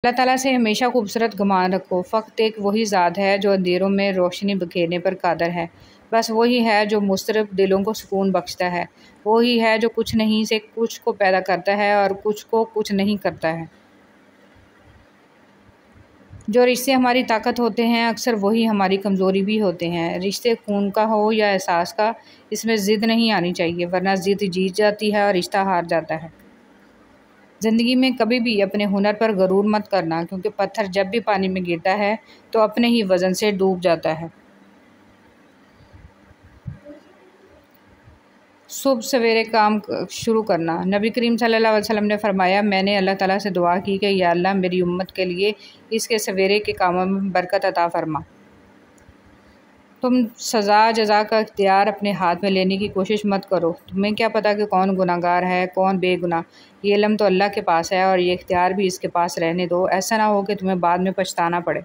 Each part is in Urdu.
اللہ تعالیٰ سے ہمیشہ خوبصورت گمان رکھو۔ فقط ایک وہی ذات ہے جو اندھیروں میں روشنی بکھیرنے پر قادر ہے۔ بس وہی ہے جو مضطرب دلوں کو سکون بخشتا ہے۔ وہی ہے جو کچھ نہیں سے کچھ کو پیدا کرتا ہے اور کچھ کو کچھ نہیں کرتا ہے۔ جو رشتے ہماری طاقت ہوتے ہیں اکثر وہی ہماری کمزوری بھی ہوتے ہیں۔ رشتے خون کا ہو یا احساس کا، اس میں ضد نہیں آنی چاہیے، ورنہ ضد جیت جاتی ہے اور رشتہ ہار جاتا ہے۔ زندگی میں کبھی بھی اپنے ہنر پر غرور مت کرنا، کیونکہ پتھر جب بھی پانی میں گرتا ہے تو اپنے ہی وزن سے ڈوب جاتا ہے۔ صبح سویرے کام شروع کرنا۔ نبی کریم صلی اللہ علیہ وسلم نے فرمایا، میں نے اللہ تعالیٰ سے دعا کی کہ یا اللہ میری امت کے لیے اس کے سویرے کے کاموں میں برکت عطا فرما۔ تم سزا جزا کا اختیار اپنے ہاتھ میں لینے کی کوشش مت کرو۔ تمہیں کیا پتہ کہ کون گناہ گار ہے کون بے گناہ؟ یہ علم تو اللہ کے پاس ہے اور یہ اختیار بھی اس کے پاس رہنے دو، ایسا نہ ہو کہ تمہیں بعد میں پچھتانا پڑے۔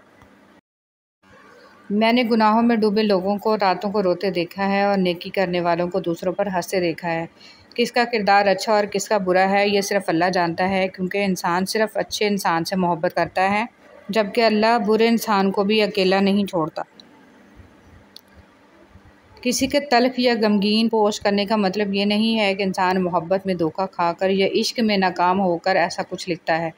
میں نے گناہوں میں ڈوبے لوگوں کو راتوں کو روتے دیکھا ہے اور نیکی کرنے والوں کو دوسروں پر ہنستے دیکھا ہے۔ کس کا کردار اچھا اور کس کا برا ہے یہ صرف اللہ جانتا ہے، کیونکہ انسان صرف اچھے انسان سے محبت کرتا ہے، جبکہ اللہ برے انسان کو بھی اکیلا نہیں چھوڑتا۔ کسی کے تلخ یا غمگین پوسٹ کرنے کا مطلب یہ نہیں ہے کہ انسان محبت میں دھوکہ کھا کر یا عشق میں ناکام ہو کر ایسا کچھ لکھتا ہے۔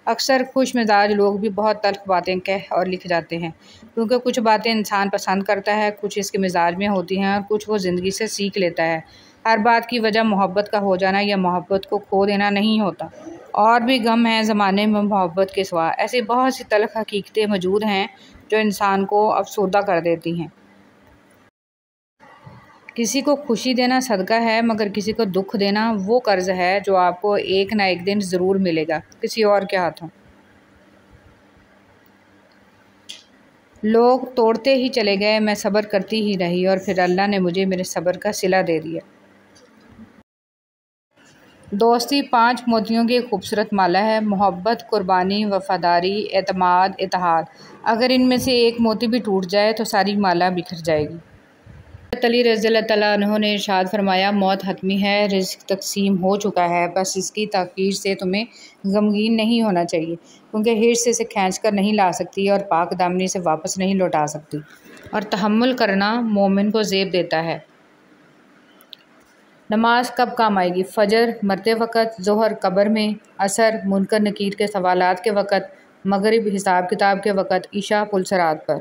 اکثر خوش مزاج لوگ بھی بہت تلخ باتیں کہہ اور لکھ جاتے ہیں، کیونکہ کچھ باتیں انسان پسند کرتا ہے، کچھ اس کے مزاج میں ہوتی ہیں اور کچھ وہ زندگی سے سیکھ لیتا ہے۔ ہر بات کی وجہ محبت کا ہو جانا یا محبت کو کھو دینا نہیں ہوتا۔ اور بھی غم ہیں زمانے میں محبت کے سوا، ایسی بہت سی تلخ حقیقتیں موجود ہیں جو انسان کو افسردہ کر دیتی ہیں۔ کسی کو خوشی دینا صدقہ ہے، مگر کسی کو دکھ دینا وہ قرض ہے جو آپ کو ایک نہ ایک دن ضرور ملے گا، کسی اور کے ہاتھوں۔ لوگ توڑتے ہی چلے گئے، میں صبر کرتی ہی رہی اور پھر اللہ نے مجھے میرے صبر کا صلہ دے دیا۔ دوستی 5 موتیوں کی ایک خوبصورت مالا ہے: محبت، قربانی، وفاداری، اعتماد، اتحاد۔ اگر ان میں سے ایک موتی بھی ٹوٹ جائے تو ساری مالا بکھر جائے گی۔ حضرت علی رضی اللہ تعالیٰ عنہ نے ارشاد فرمایا، موت حتمی ہے، رزق تقسیم ہو چکا ہے، بس اس کی تاخیر سے تمہیں غمگین نہیں ہونا چاہیے، کیونکہ حرص اسے کھینچ کر نہیں لا سکتی اور پاک دامنی سے واپس نہیں لوٹا سکتی، اور تحمل کرنا مومن کو زیب دیتا ہے۔ نماز کب کام آئے گی؟ فجر مرتے وقت، ظہر قبر میں، عصر منکر نکیر کے سوالات کے وقت، مغرب حساب کتاب کے وقت، عشاء پل صراط پر۔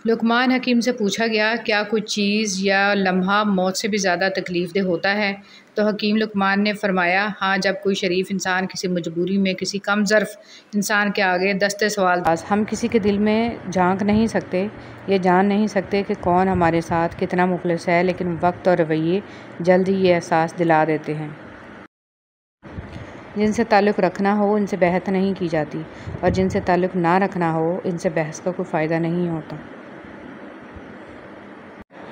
لقمان حکیم سے پوچھا گیا، کیا کوئی چیز یا لمحہ موت سے بھی زیادہ تکلیف دہ ہوتا ہے؟ تو حکیم لقمان نے فرمایا، ہاں، جب کوئی شریف انسان کسی مجبوری میں کسی کم ظرف انسان کے آگے دستے سوال۔ ہم کسی کے دل میں جھانک نہیں سکتے، یہ جان نہیں سکتے کہ کون ہمارے ساتھ کتنا مخلص ہے، لیکن وقت اور رویے جلد ہی یہ احساس دلا دیتے ہیں۔ جن سے تعلق رکھنا ہو ان سے بحث نہیں کی جاتی، اور جن سے تعلق نہ رکھنا ہو ان سے بحث کا کوئی فائدہ نہیں ہوتا۔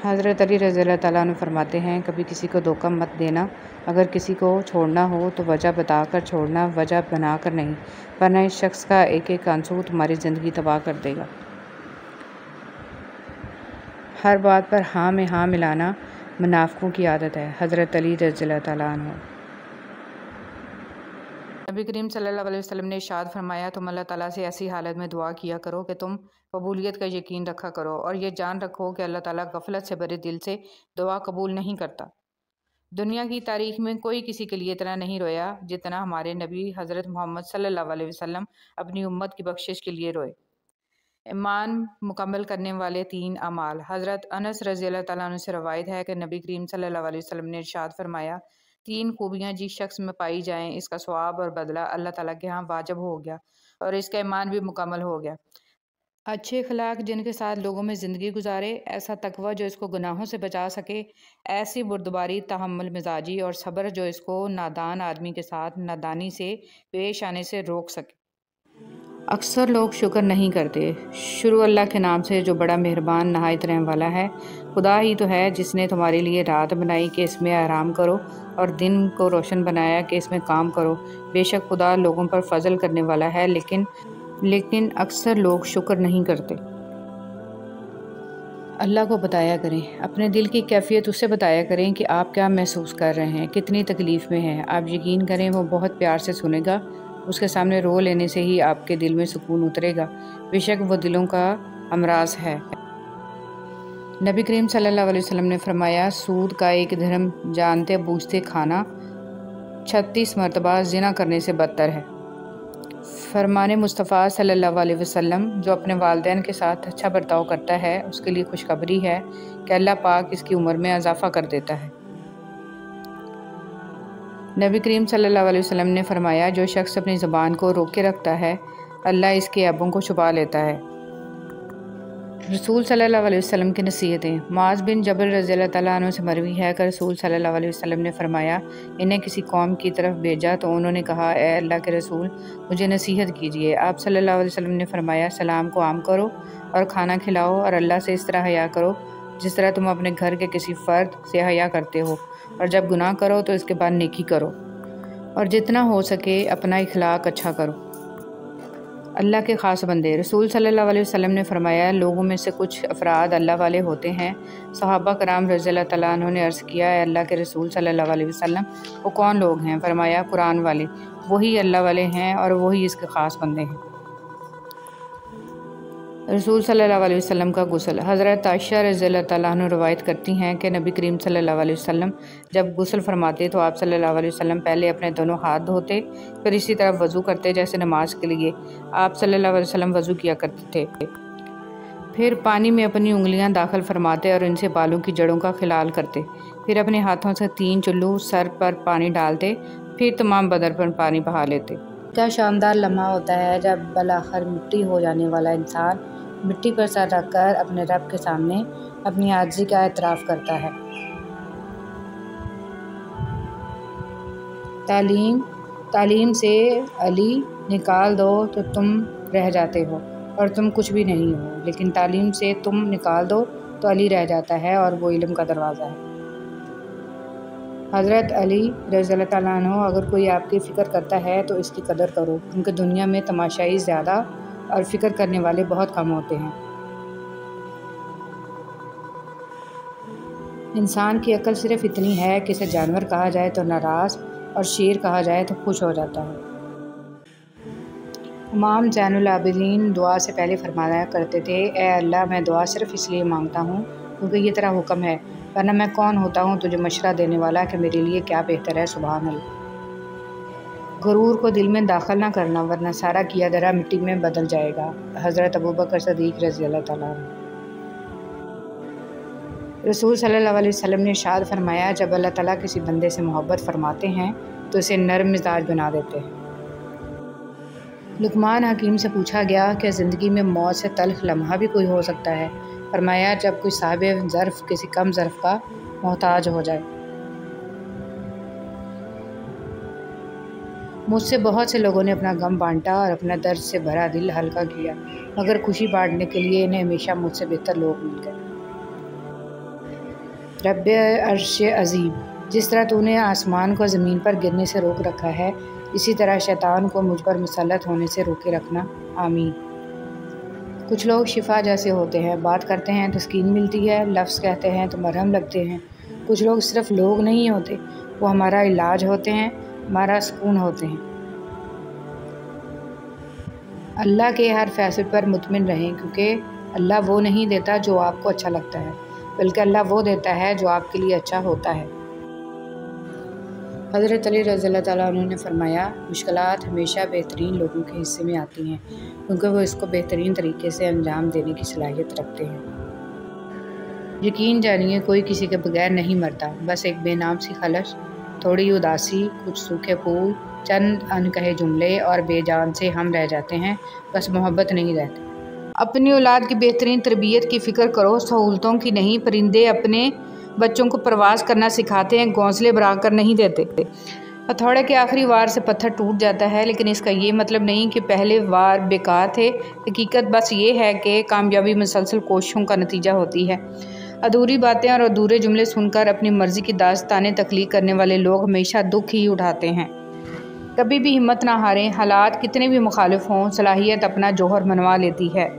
حضرت علی رضی اللہ تعالیٰ عنہ فرماتے ہیں، کبھی کسی کو دھوکہ مت دینا، اگر کسی کو چھوڑنا ہو تو وجہ بتا کر چھوڑنا، وجہ بنا کر نہیں، ورنہ اس شخص کا ایک ایک آنسو تمہاری زندگی تباہ کر دے گا۔ ہر بات پر ہاں میں ہاں ملانا منافقوں کی عادت ہے۔ حضرت علی رضی اللہ تعالیٰ عنہ۔ نبی کریم صلی اللہ علیہ وسلم نے ارشاد فرمایا، تم اللہ تعالیٰ سے ایسی حالت میں دعا کیا کرو کہ تم قبولیت کا یقین رکھا کرو، اور یہ جان رکھو کہ اللہ تعالیٰ غفلت سے بھرے دل سے دعا قبول نہیں کرتا۔ دنیا کی تاریخ میں کوئی کسی کے لیے اتنا نہیں رویا جتنا ہمارے نبی حضرت محمد صلی اللہ علیہ وسلم اپنی امت کی بخشش کے لیے روئے۔ ایمان مکمل کرنے والے 3 اعمال۔ حضرت انس رضی اللہ تعالیٰ عنہ سے روایت ہے کہ نبی کریم صلی اللہ علیہ وسلم نے ارشاد فرمایا، 3 خوبیاں جس شخص میں پائی جائیں اس کا ثواب اور بدلہ اللہ تعالیٰ کے ہاں واجب ہو گیا اور اس کا ایمان بھی مکمل ہو گیا۔ اچھے اخلاق جن کے ساتھ لوگوں میں زندگی گزارے، ایسا تقوی جو اس کو گناہوں سے بچا سکے، ایسی بردباری، تحمل مزاجی اور صبر جو اس کو نادان آدمی کے ساتھ نادانی سے پیش آنے سے روک سکے۔ اکثر لوگ شکر نہیں کرتے۔ شروع اللہ کے نام سے جو بڑا مہربان نہایت رحم والا ہے۔ خدا ہی تو ہے جس نے تمہارے لیے رات بنائی کہ اس میں آرام کرو، اور دن کو روشن بنایا کہ اس میں کام کرو۔ بے شک خدا لوگوں پر فضل کرنے والا ہے، لیکن اکثر لوگ شکر نہیں کرتے۔ اللہ کو بتایا کریں، اپنے دل کی کیفیت اسے بتایا کریں کہ آپ کیا محسوس کر رہے ہیں، کتنی تکلیف میں ہیں۔ آپ یقین کریں وہ بہت پیار سے سنے گا، اس کے سامنے رو لینے سے ہی آپ کے دل میں سکون اترے گا، بے شک وہ دلوں کا امراض ہے۔ نبی کریم صلی اللہ علیہ وسلم نے فرمایا، سود کا ایک درہم جانتے بوجھتے کھانا 36 مرتبہ زنا کرنے سے بدتر ہے۔ فرمان مصطفیٰ صلی اللہ علیہ وسلم، جو اپنے والدین کے ساتھ اچھا برتاؤ کرتا ہے اس کے لیے خوشخبری ہے کہ اللہ پاک اس کی عمر میں اضافہ کر دیتا ہے۔ نبی کریم صلی اللہ علیہ وسلم نے فرمایا، جو شخص اپنی زبان کو روکے رکھتا ہے اللہ اس کے عیبوں کو چھپا لیتا ہے۔ رسول صلی اللہ علیہ وسلم کی نصیحتیں۔ معاذ بن جبل رضی اللہ تعالیٰ عنہ سے مروی ہے کہ رسول صلی اللہ علیہ وسلم نے فرمایا، انہیں کسی قوم کی طرف بھیجا تو انہوں نے کہا، اے اللہ کے رسول مجھے نصیحت کیجیے۔ آپ صلی اللہ علیہ وسلم نے فرمایا، سلام کو عام کرو اور کھانا کھلاؤ اور اللہ سے اس طرح حیا کرو جس طرح تم اپنے گھر کے کسی فرد سے حیا کرتے ہو، اور جب گناہ کرو تو اس کے بعد نیکی کرو، اور جتنا ہو سکے اپنا اخلاق اچھا کرو۔ اللہ کے خاص بندے۔ رسول صلی اللہ علیہ وسلم نے فرمایا، لوگوں میں سے کچھ افراد اللہ والے ہوتے ہیں۔ صحابہ کرام رضی اللہ تعالیٰ عنہ نے عرض کیا، اے اللہ کے رسول صلی اللہ علیہ وسلم وہ کون لوگ ہیں؟ فرمایا، قرآن والے، وہی اللہ والے ہیں اور وہی اس کے خاص بندے ہیں۔ رسول صلی اللہ علیہ وسلم کا غسل۔ حضرت عائشہ رضی اللہ تعالیٰ عنہ روایت کرتی ہیں کہ نبی کریم صلی اللہ علیہ وسلم جب غسل فرماتے تو آپ صلی اللہ علیہ وسلم پہلے اپنے دونوں ہاتھ دھوتے، پھر اسی طرح وضو کرتے جیسے نماز کے لیے آپ صلی اللہ علیہ وسلم وضو کیا کرتے تھے۔ پھر پانی میں اپنی انگلیاں داخل فرماتے اور ان سے بالوں کی جڑوں کا خلال کرتے، پھر اپنے ہاتھوں سے 3 چلو سر پر پانی ڈالتے، پھر تمام بدن پر پانی بہا لیتے۔ کیا شاندار لمحہ ہوتا ہے جب بالآخر مٹی ہو جانے والا انسان مٹی پر سر رکھ کر اپنے رب کے سامنے اپنی عاجزی کا اعتراف کرتا ہے۔ تعلیم سے علی نکال دو تو تم رہ جاتے ہو اور تم کچھ بھی نہیں ہو، لیکن تعلیم سے تم نکال دو تو علی رہ جاتا ہے اور وہ علم کا دروازہ ہے۔ حضرت علی رضی اللہ تعالیٰ عنہ، اگر کوئی آپ کی فکر کرتا ہے تو اس کی قدر کرو، کیونکہ دنیا میں تماشائی زیادہ اور فکر کرنے والے بہت کم ہوتے ہیں۔ انسان کی عقل صرف اتنی ہے کہ اسے جانور کہا جائے تو ناراض اور شیر کہا جائے تو خوش ہو جاتا ہے۔ امام زین العابدین دعا سے پہلے فرمایا کرتے تھے، اے اللہ میں دعا صرف اس لیے مانگتا ہوں کیونکہ یہ تیرا حکم ہے، ورنہ میں کون ہوتا ہوں تجھے مشورہ دینے والا کہ میرے لیے کیا بہتر ہے۔ سبحان اللہ۔ غرور کو دل میں داخل نہ کرنا ورنہ سارا کیا دھرا مٹی میں بدل جائے گا۔ حضرت ابوبکر صدیق رضی اللہ تعالیٰ عنہ۔ رسول صلی اللہ علیہ وسلم نے ارشاد فرمایا، جب اللہ تعالیٰ کسی بندے سے محبت فرماتے ہیں تو اسے نرم مزاج بنا دیتے ہیں۔ لقمان حکیم سے پوچھا گیا کہ زندگی میں موت سے تلخ لمحہ بھی کوئی ہو سکتا ہے؟ فرمایا، جب کوئی صاحب ظرف کسی کم ظرف کا محتاج ہو جائے۔ مجھ سے بہت سے لوگوں نے اپنا غم بانٹا اور اپنا درد سے بھرا دل ہلکا کیا، مگر خوشی بانٹنے کے لیے انہیں ہمیشہ مجھ سے بہتر لوگ مل گئے۔ رب عرش عظیم، جس طرح تو نے آسمان کو زمین پر گرنے سے روک رکھا ہے، اسی طرح شیطان کو مجھ پر مسلط ہونے سے روکے رکھنا، آمین۔ کچھ لوگ شفا جیسے ہوتے ہیں، بات کرتے ہیں تسکین ملتی ہے، لفظ کہتے ہیں تو مرہم لگتے ہیں۔ کچھ لوگ صرف لوگ نہیں ہوتے، وہ ہمارا علاج ہوتے ہیں، ہمارا سکون ہوتے ہیں۔ اللہ کے ہر فیصلے پر مطمئن رہیں، کیونکہ اللہ وہ نہیں دیتا جو آپ کو اچھا لگتا ہے، بلکہ اللہ وہ دیتا ہے جو آپ کے لیے اچھا ہوتا ہے۔ حضرت علی رضی اللہ تعالیٰ عنہ نے فرمایا، مشکلات ہمیشہ بہترین لوگوں کے حصے میں آتی ہیں، کیونکہ وہ اس کو بہترین طریقے سے انجام دینے کی صلاحیت رکھتے ہیں۔ یقین جانیے، کوئی کسی کے بغیر نہیں مرتا، بس ایک بے نام سی خلش، تھوڑی اداسی، کچھ سوکھے پھول، چند انکہے جملے اور بے جان سے ہم رہ جاتے ہیں، بس محبت نہیں رہتی۔ اپنی اولاد کی بہترین تربیت کی فکر کرو، سہولتوں کی نہیں۔ پرندے اپنے بچوں کو پرواز کرنا سکھاتے ہیں، گھونسلے بنا کر نہیں دیتے۔ ہتھوڑے کے آخری وار سے پتھر ٹوٹ جاتا ہے، لیکن اس کا یہ مطلب نہیں کہ پہلے وار بیکار تھے۔ حقیقت بس یہ ہے کہ کامیابی مسلسل کوششوں کا نتیجہ ہوتی ہے۔ ادھوری باتیں اور ادھورے جملے سن کر اپنی مرضی کی داستانیں تخلیق کرنے والے لوگ ہمیشہ دکھ ہی اٹھاتے ہیں۔ کبھی بھی ہمت نہ ہاریں، حالات کتنے بھی مخالف ہوں، صلاحیت اپنا جوہر منوا لیتی ہے۔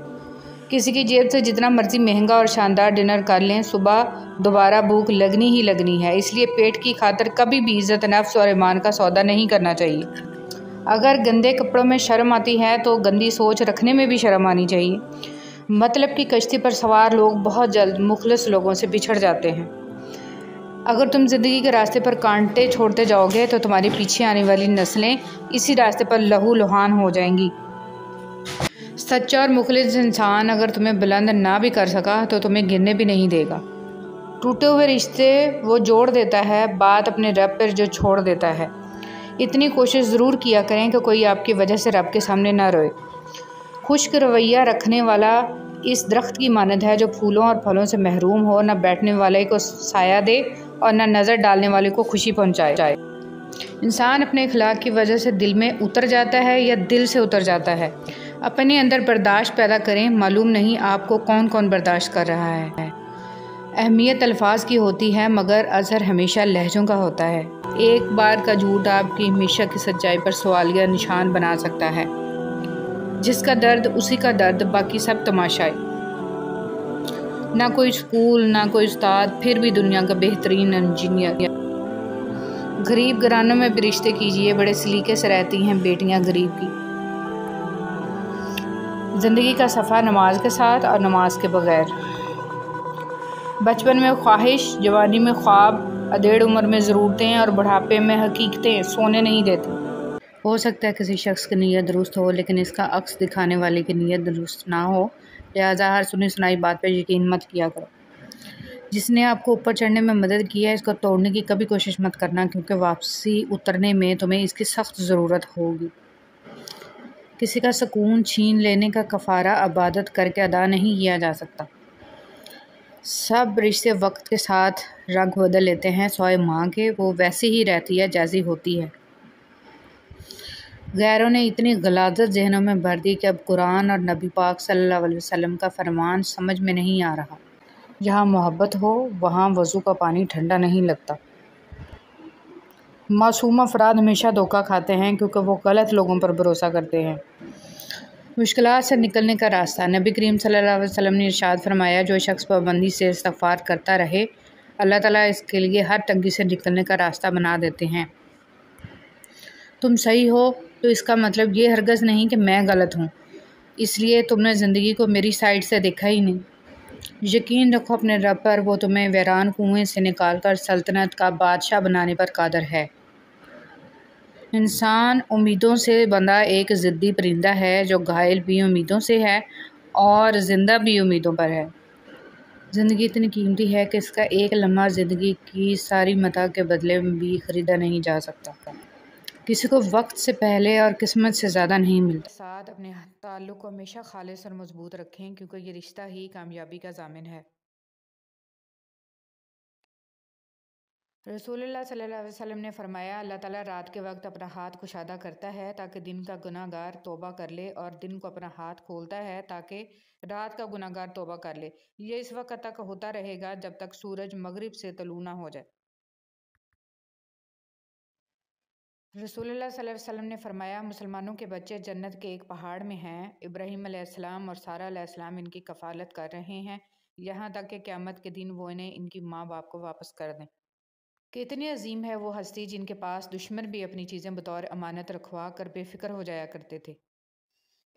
کسی کی جیب سے جتنا مرضی مہنگا اور شاندار ڈنر کر لیں، صبح دوبارہ بھوک لگنی ہی لگنی ہے۔ اس لیے پیٹ کی خاطر کبھی بھی عزت نفس اور ایمان کا سودا نہیں کرنا چاہیے۔ اگر گندے کپڑوں میں شرم آتی ہے تو گندی سوچ رکھنے میں بھی شرم آنی چاہیے۔ مطلب کی کشتی پر سوار لوگ بہت جلد مخلص لوگوں سے بچھڑ جاتے ہیں۔ اگر تم زندگی کے راستے پر کانٹے چھوڑتے جاؤ گے تو تمہاری پیچھے آنے والی نسلیں اسی راستے پر لہو لہان ہو جائیں گی۔ سچا اور مخلص انسان اگر تمہیں بلند نہ بھی کر سکا تو تمہیں گرنے بھی نہیں دے گا۔ ٹوٹے ہوئے رشتے وہ جوڑ دیتا ہے، بات اپنے رب پر جو چھوڑ دیتا ہے۔ اتنی کوشش ضرور کیا کریں کہ کوئی آپ کی وجہ سے رب کے سامنے نہ روئے۔ خشک رویہ رکھنے والا اس درخت کی مانند ہے جو پھولوں اور پھلوں سے محروم ہو، نہ بیٹھنے والے کو سایہ دے اور نہ نظر ڈالنے والے کو خوشی پہنچائے۔ انسان اپنے اخلاق کی وجہ سے دل میں اتر جاتا ہے یا دل سے اتر جاتا ہے۔ اپنے اندر برداشت پیدا کریں، معلوم نہیں آپ کو کون کون برداشت کر رہا ہے۔ اہمیت الفاظ کی ہوتی ہے مگر اثر ہمیشہ لہجوں کا ہوتا ہے۔ ایک بار کا جھوٹ آپ کی ہمیشہ کی سچائی پر سوالیہ نشان بنا سکتا ہے۔ جس کا درد اسی کا درد، باقی سب تماشائی۔ نہ کوئی اسکول، نہ کوئی استاد، پھر بھی دنیا کا بہترین انجینئر۔ غریب گھرانوں میں بھی رشتے کیجیے، بڑے سلیقے سے رہتی ہیں بیٹیاں غریب کی۔ زندگی کا صفحہ نماز کے ساتھ اور نماز کے بغیر۔ بچپن میں خواہش، جوانی میں خواب، ادھیڑ عمر میں ضرورتیں اور بڑھاپے میں حقیقتیں سونے نہیں دیتی۔ ہو سکتا ہے کسی شخص کی نیت درست ہو لیکن اس کا عکس دکھانے والے کی نیت درست نہ ہو، لہٰذا ہر سنی سنائی بات پر یقین مت کیا کرو۔ جس نے آپ کو اوپر چڑھنے میں مدد کی ہے اس کو توڑنے کی کبھی کوشش مت کرنا، کیونکہ واپسی اترنے میں تمہیں اس کی سخت ضرورت ہوگی۔ کسی کا سکون چھین لینے کا کفارہ عبادت کر کے ادا نہیں کیا جا سکتا۔ سب رشتے وقت کے ساتھ رنگ بدل لیتے ہیں، سوائے ماں کے، وہ ویسی ہی رہتی ہے جیسی ہوتی ہے۔ غیروں نے اتنی غلاظت ذہنوں میں بھر دی کہ اب قرآن اور نبی پاک صلی اللہ علیہ وسلم کا فرمان سمجھ میں نہیں آ رہا۔ جہاں محبت ہو وہاں وضو کا پانی ٹھنڈا نہیں لگتا۔ معصوم افراد ہمیشہ دھوکہ کھاتے ہیں کیونکہ وہ غلط لوگوں پر بھروسہ کرتے ہیں۔ مشکلات سے نکلنے کا راستہ۔ نبی کریم صلی اللہ علیہ وسلم نے ارشاد فرمایا، جو شخص پابندی سے استغفار کرتا رہے اللہ تعالیٰ اس کے لیے ہر تنگی سے نکلنے کا راستہ بنا دیتے ہیں۔ تم صحیح ہو تو اس کا مطلب یہ ہرگز نہیں کہ میں غلط ہوں، اس لیے تم نے زندگی کو میری سائیڈ سے دیکھا ہی نہیں۔ یقین رکھو اپنے رب پر، وہ تمہیں ویران کنویں سے نکال کر سلطنت کا بادشاہ بنانے پر قادر ہے۔ انسان امیدوں سے بندھا ایک ضدی پرندہ ہے جو گھائل بھی امیدوں سے ہے اور زندہ بھی امیدوں پر ہے۔ زندگی اتنی قیمتی ہے کہ اس کا ایک لمحہ زندگی کی ساری متاع کے بدلے میں بھی خریدا نہیں جا سکتا۔ کسی کو وقت سے پہلے اور قسمت سے زیادہ نہیں ملتا۔ ساتھ اپنے تعلق کو ہمیشہ خالص اور مضبوط رکھیں کیونکہ یہ رشتہ ہی کامیابی کا ضامن ہے۔ رسول اللہ صلی اللہ علیہ وسلم نے فرمایا، اللہ تعالیٰ رات کے وقت اپنا ہاتھ کشادہ کرتا ہے تاکہ دن کا گناہ گار توبہ کر لے، اور دن کو اپنا ہاتھ کھولتا ہے تاکہ رات کا گناہ گار توبہ کر لے۔ یہ اس وقت تک ہوتا رہے گا جب تک سورج مغرب سے طلوع نہ ہو جائے۔ رسول اللہ صلی اللہ علیہ وسلم نے فرمایا، مسلمانوں کے بچے جنت کے ایک پہاڑ میں ہیں، ابراہیم علیہ السلام اور سارہ علیہ السلام ان کی کفالت کر رہے ہیں یہاں تک کہ قیامت کے دن وہ انہیں ان کی ماں باپ کو واپس کر دیں۔ کتنی عظیم ہے وہ ہستی جن کے پاس دشمن بھی اپنی چیزیں بطور امانت رکھوا کر بے فکر ہو جایا کرتے تھے۔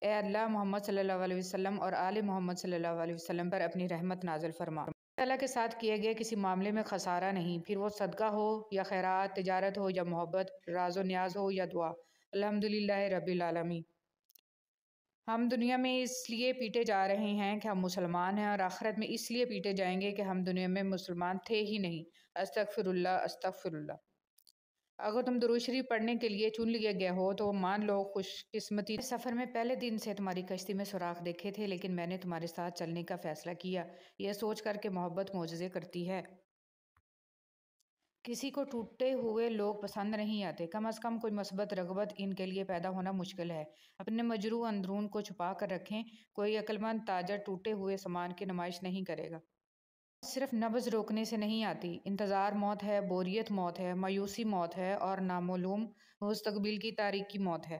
اے اللہ، محمد صلی اللہ علیہ وسلم اور آل محمد صلی اللہ علیہ وسلم پر اپنی رحمت نازل فرما۔ اللہ کے ساتھ کیے گئے کسی معاملے میں خسارہ نہیں، پھر وہ صدقہ ہو یا خیرات، تجارت ہو یا محبت، راز و نیاز ہو یا دعا۔ الحمدللہ رب العالمین۔ ہم دنیا میں اس لیے پیٹے جا رہے ہیں کہ ہم مسلمان ہیں، اور آخرت میں اس لیے پیٹے جائیں گے کہ ہم دنیا میں مسلمان تھے ہی نہیں۔ استغفر اللہ، استغفر اللہ۔ اگر تم درود شریف پڑھنے کے لیے چن لیے گئے ہو تو مان لو خوش قسمتی۔ سفر میں پہلے دن سے تمہاری کشتی میں سوراخ دیکھے تھے لیکن میں نے تمہارے ساتھ چلنے کا فیصلہ کیا، یہ سوچ کر کہ محبت معجزے کرتی ہے۔ کسی کو ٹوٹے ہوئے لوگ پسند نہیں آتے، کم از کم کوئی مثبت رغبت ان کے لیے پیدا ہونا مشکل ہے۔ اپنے مجروح اندرون کو چھپا کر رکھیں، کوئی عقل مند تاجر ٹوٹے ہوئے سامان کی نمائش نہیں کرے گا۔ صرف نبض روکنے سے نہیں آتی، انتظار موت ہے، بوریت موت ہے، مایوسی موت ہے، اور نامعلوم مستقبل کی تاریکی موت ہے۔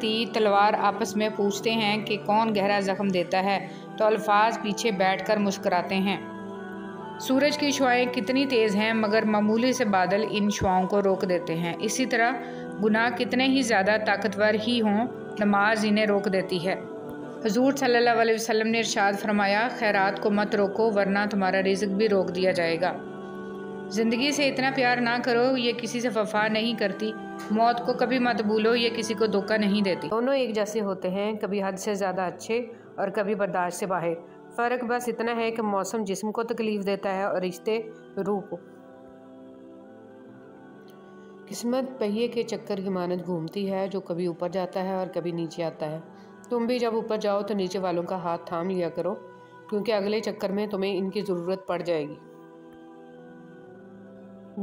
تیر، تلوار آپس میں پوچھتے ہیں کہ کون گہرا زخم دیتا ہے تو الفاظ پیچھے بیٹھ کر مسکراتے ہیں۔ سورج کی شعاعیں کتنی تیز ہیں مگر معمولی سے بادل ان شعاؤں کو روک دیتے ہیں۔ اسی طرح گناہ کتنے ہی زیادہ طاقتور ہی ہوں، نماز انہیں روک دیتی ہے۔ حضور صلی اللہ علیہ وسلم نے ارشاد فرمایا، خیرات کو مت روکو ورنہ تمہارا رزق بھی روک دیا جائے گا۔ زندگی سے اتنا پیار نہ کرو، یہ کسی سے وفا نہیں کرتی۔ موت کو کبھی مت بھولو، یہ کسی کو دھوکہ نہیں دیتی۔ دونوں ایک جیسے ہوتے ہیں، کبھی حد سے زیادہ اچھے اور کبھی برداشت سے باہر۔ فرق بس اتنا ہے کہ موسم جسم کو تکلیف دیتا ہے اور رشتے روح کو۔ قسمت پہیے کے چکر کی مانند گھومتی ہے، جو کبھی اوپر جاتا ہے اور کبھی نیچے آتا ہے۔ تم بھی جب اوپر جاؤ تو نیچے والوں کا ہاتھ تھام لیا کرو، کیونکہ اگلے چکر میں تمہیں ان کی ضرورت پڑ جائے گی۔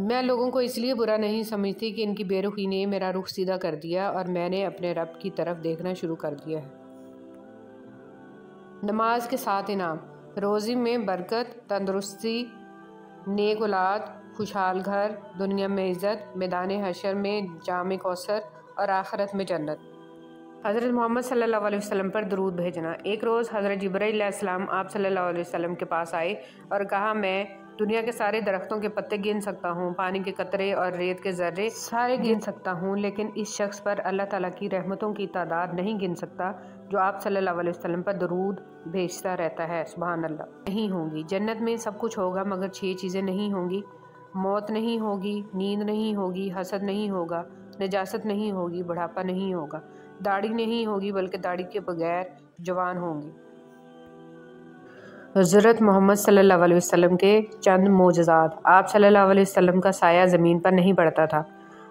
میں لوگوں کو اس لیے برا نہیں سمجھتی کہ ان کی بے رخی نے میرا رخ سیدھا کر دیا اور میں نے اپنے رب کی طرف دیکھنا شروع کر دیا ہے۔ نماز کے 7 انعام: روزی میں برکت، تندرستی، نیک اولاد، خوشحال گھر، دنیا میں عزت، میدان حشر میں جام کوثر اور آخرت میں جنت۔ حضرت محمد صلی اللہ علیہ وسلم پر درود بھیجنا۔ ایک روز حضرت جبرائیل علیہ السلام آپ صلی اللہ علیہ وسلم کے پاس آئے اور کہا، میں دنیا کے سارے درختوں کے پتے گن سکتا ہوں، پانی کے قطرے اور ریت کے ذرے سارے گن سکتا ہوں، لیکن اس شخص پر اللہ تعالیٰ کی رحمتوں کی تعداد نہیں گن سکتا جو آپ صلی اللہ علیہ وسلم پر درود بھیجتا رہتا ہے۔ سبحان اللہ۔ نہیں ہوں گی جنت میں سب کچھ ہوگا مگر 6 چیزیں نہیں ہوں گی: موت نہیں ہوگی، نیند نہیں ہوگی، حسد نہیں ہوگا، نجاست نہیں ہوگی، بڑھاپا نہیں ہوگا، داڑھی نہیں ہوگی بلکہ داڑھی کے بغیر جوان ہوں گی۔ حضرت محمد صلی اللہ علیہ وسلم کے چند معجزات۔ آپ صلی اللہ علیہ وسلم کا سایہ زمین پر نہیں پڑتا تھا۔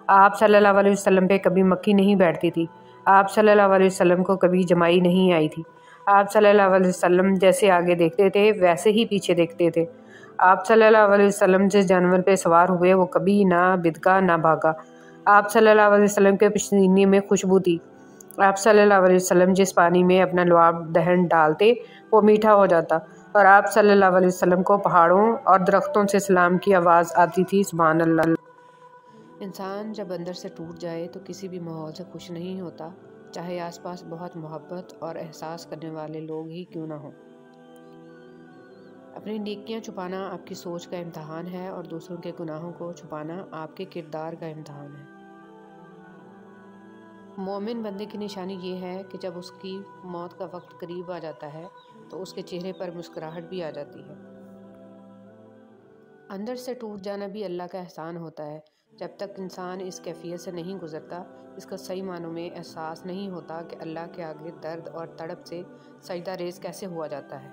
آپ صلی اللہ علیہ وسلم پہ کبھی مکھی نہیں بیٹھتی تھی۔ آپ صلی اللہ علیہ وسلم کو کبھی جمائی نہیں آئی تھی۔ آپ صلی اللہ علیہ وسلم جیسے آگے دیکھتے تھے ویسے ہی پیچھے دیکھتے تھے۔ آپ صلی اللہ علیہ وسلم جس جانور پہ سوار ہوئے وہ کبھی نہ بدکا نہ بھاگا۔ آپ صلی اللہ علیہ وسلم کے پسینے میں خوشبو تھی۔ آپ صلی اللہ علیہ وسلم جس پانی میں اپنا لعاب دہن ڈالتے وہ میٹھا ہو جاتا، اور آپ صلی اللہ علیہ وسلم کو پہاڑوں اور درختوں سے سلام کی آواز آتی تھی۔ سبحان اللہ۔ انسان جب اندر سے ٹوٹ جائے تو کسی بھی ماحول سے خوش نہیں ہوتا، چاہے آس پاس بہت محبت اور احساس کرنے والے لوگ ہی کیوں نہ ہوں۔ اپنی نیکیاں چھپانا آپ کی سوچ کا امتحان ہے اور دوسروں کے گناہوں کو چھپانا آپ کے کردار کا امتحان ہے۔ مومن بندے کی نشانی یہ ہے کہ جب اس کی موت کا وقت قریب آ جاتا ہے تو اس کے چہرے پر مسکراہٹ بھی آ جاتی ہے۔ اندر سے ٹوٹ جانا بھی اللہ کا احسان ہوتا ہے۔ جب تک انسان اس کیفیت سے نہیں گزرتا، اس کا صحیح معنوں میں احساس نہیں ہوتا کہ اللہ کے آگے درد اور تڑپ سے سجدہ ریز کیسے ہوا جاتا ہے۔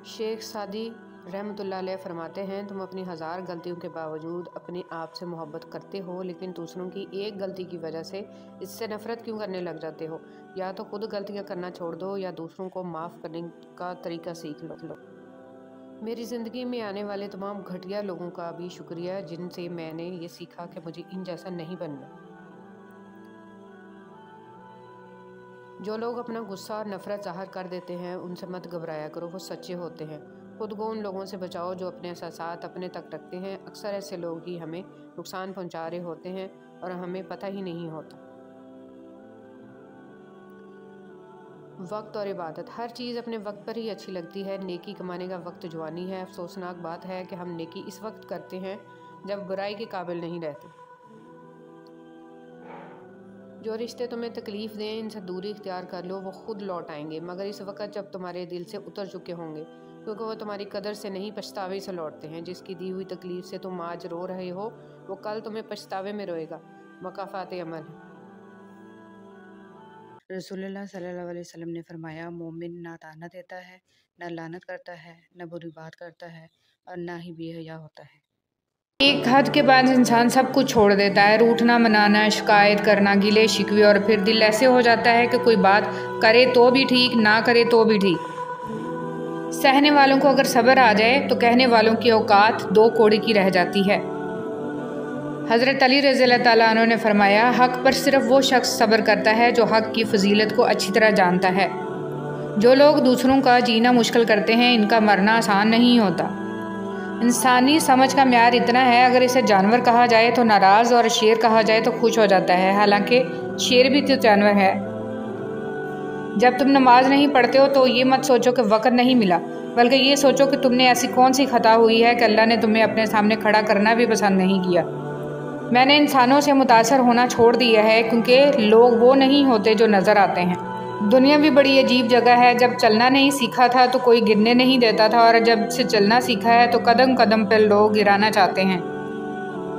شیخ سعدی رحمۃ اللہ علیہ فرماتے ہیں، تم اپنی 1000 غلطیوں کے باوجود اپنے آپ سے محبت کرتے ہو، لیکن دوسروں کی ایک غلطی کی وجہ سے اس سے نفرت کیوں کرنے لگ جاتے ہو؟ یا تو خود غلطیاں کرنا چھوڑ دو یا دوسروں کو معاف کرنے کا طریقہ سیکھ لو۔ میری زندگی میں آنے والے تمام گھٹیا لوگوں کا بھی شکریہ جن سے میں نے یہ سیکھا کہ مجھے ان جیسا نہیں بننا۔ جو لوگ اپنا غصہ اور نفرت ظاہر کر دیتے ہیں ان سے مت گھبرایا کرو، وہ سچے ہوتے ہیں۔ خود کو ان لوگوں سے بچاؤ جو اپنے احساسات اپنے تک رکھتے ہیں۔ اکثر ایسے لوگ ہی ہمیں نقصان پہنچا رہے ہوتے ہیں اور ہمیں پتہ ہی نہیں ہوتا۔ وقت اور عبادت۔ ہر چیز اپنے وقت پر ہی اچھی لگتی ہے۔ نیکی کمانے کا وقت جوانی ہے۔ افسوسناک بات ہے کہ ہم نیکی اس وقت کرتے ہیں جب برائی کے قابل نہیں رہتے۔ جو رشتے تمہیں تکلیف دیں ان سے دوری اختیار کر لو، وہ خود لوٹ آئیں گے، مگر اس وقت جب تمہارے دل سے اتر چکے ہوں گے، کیونکہ وہ تمہاری قدر سے نہیں پچھتاوے سے لوٹتے ہیں۔ جس کی دی ہوئی تکلیف سے تم آج رو رہے ہو وہ کل تمہیں پچھتاوے میں روئے گا۔ مکافات عمل۔ رسول اللہ صلی اللہ علیہ وسلم نے فرمایا، مومن نہ تانا دیتا ہے، نہ لعنت کرتا ہے، نہ بری بات کرتا ہے اور نہ ہی بے حیا ہوتا ہے۔ ایک حد کے بعد انسان سب کچھ چھوڑ دیتا ہے، روٹھنا منانا، شکایت کرنا، گلے شکوے، اور پھر دل ایسے ہو جاتا ہے کہ کوئی بات کرے تو بھی ٹھیک، نہ کرے تو بھی ٹھیک۔ سہنے والوں کو اگر صبر آ جائے تو کہنے والوں کی اوقات 2 کوڑی کی رہ جاتی ہے۔ حضرت علی رضی اللہ تعالیٰ عنہ نے فرمایا، حق پر صرف وہ شخص صبر کرتا ہے جو حق کی فضیلت کو اچھی طرح جانتا ہے۔ جو لوگ دوسروں کا جینا مشکل کرتے ہیں ان کا مرنا آسان نہیں ہوتا۔ انسانی سمجھ کا معیار اتنا ہے، اگر اسے جانور کہا جائے تو ناراض اور شیر کہا جائے تو خوش ہو جاتا ہے، حالانکہ شیر بھی تو جانور ہے۔ جب تم نماز نہیں پڑھتے ہو تو یہ مت سوچو کہ وقت نہیں ملا، بلکہ یہ سوچو کہ تم نے ایسی کون سی خطا ہوئی ہے کہ اللہ نے تمہیں اپنے سامنے کھڑا کرنا بھی پسند نہیں کیا۔ میں نے انسانوں سے متاثر ہونا چھوڑ دیا ہے، کیونکہ لوگ وہ نہیں ہوتے جو نظر آتے ہیں۔ دنیا بھی بڑی عجیب جگہ ہے، جب چلنا نہیں سیکھا تھا تو کوئی گرنے نہیں دیتا تھا، اور جب سے چلنا سیکھا ہے تو قدم قدم پر لوگ گرانا چاہتے ہیں۔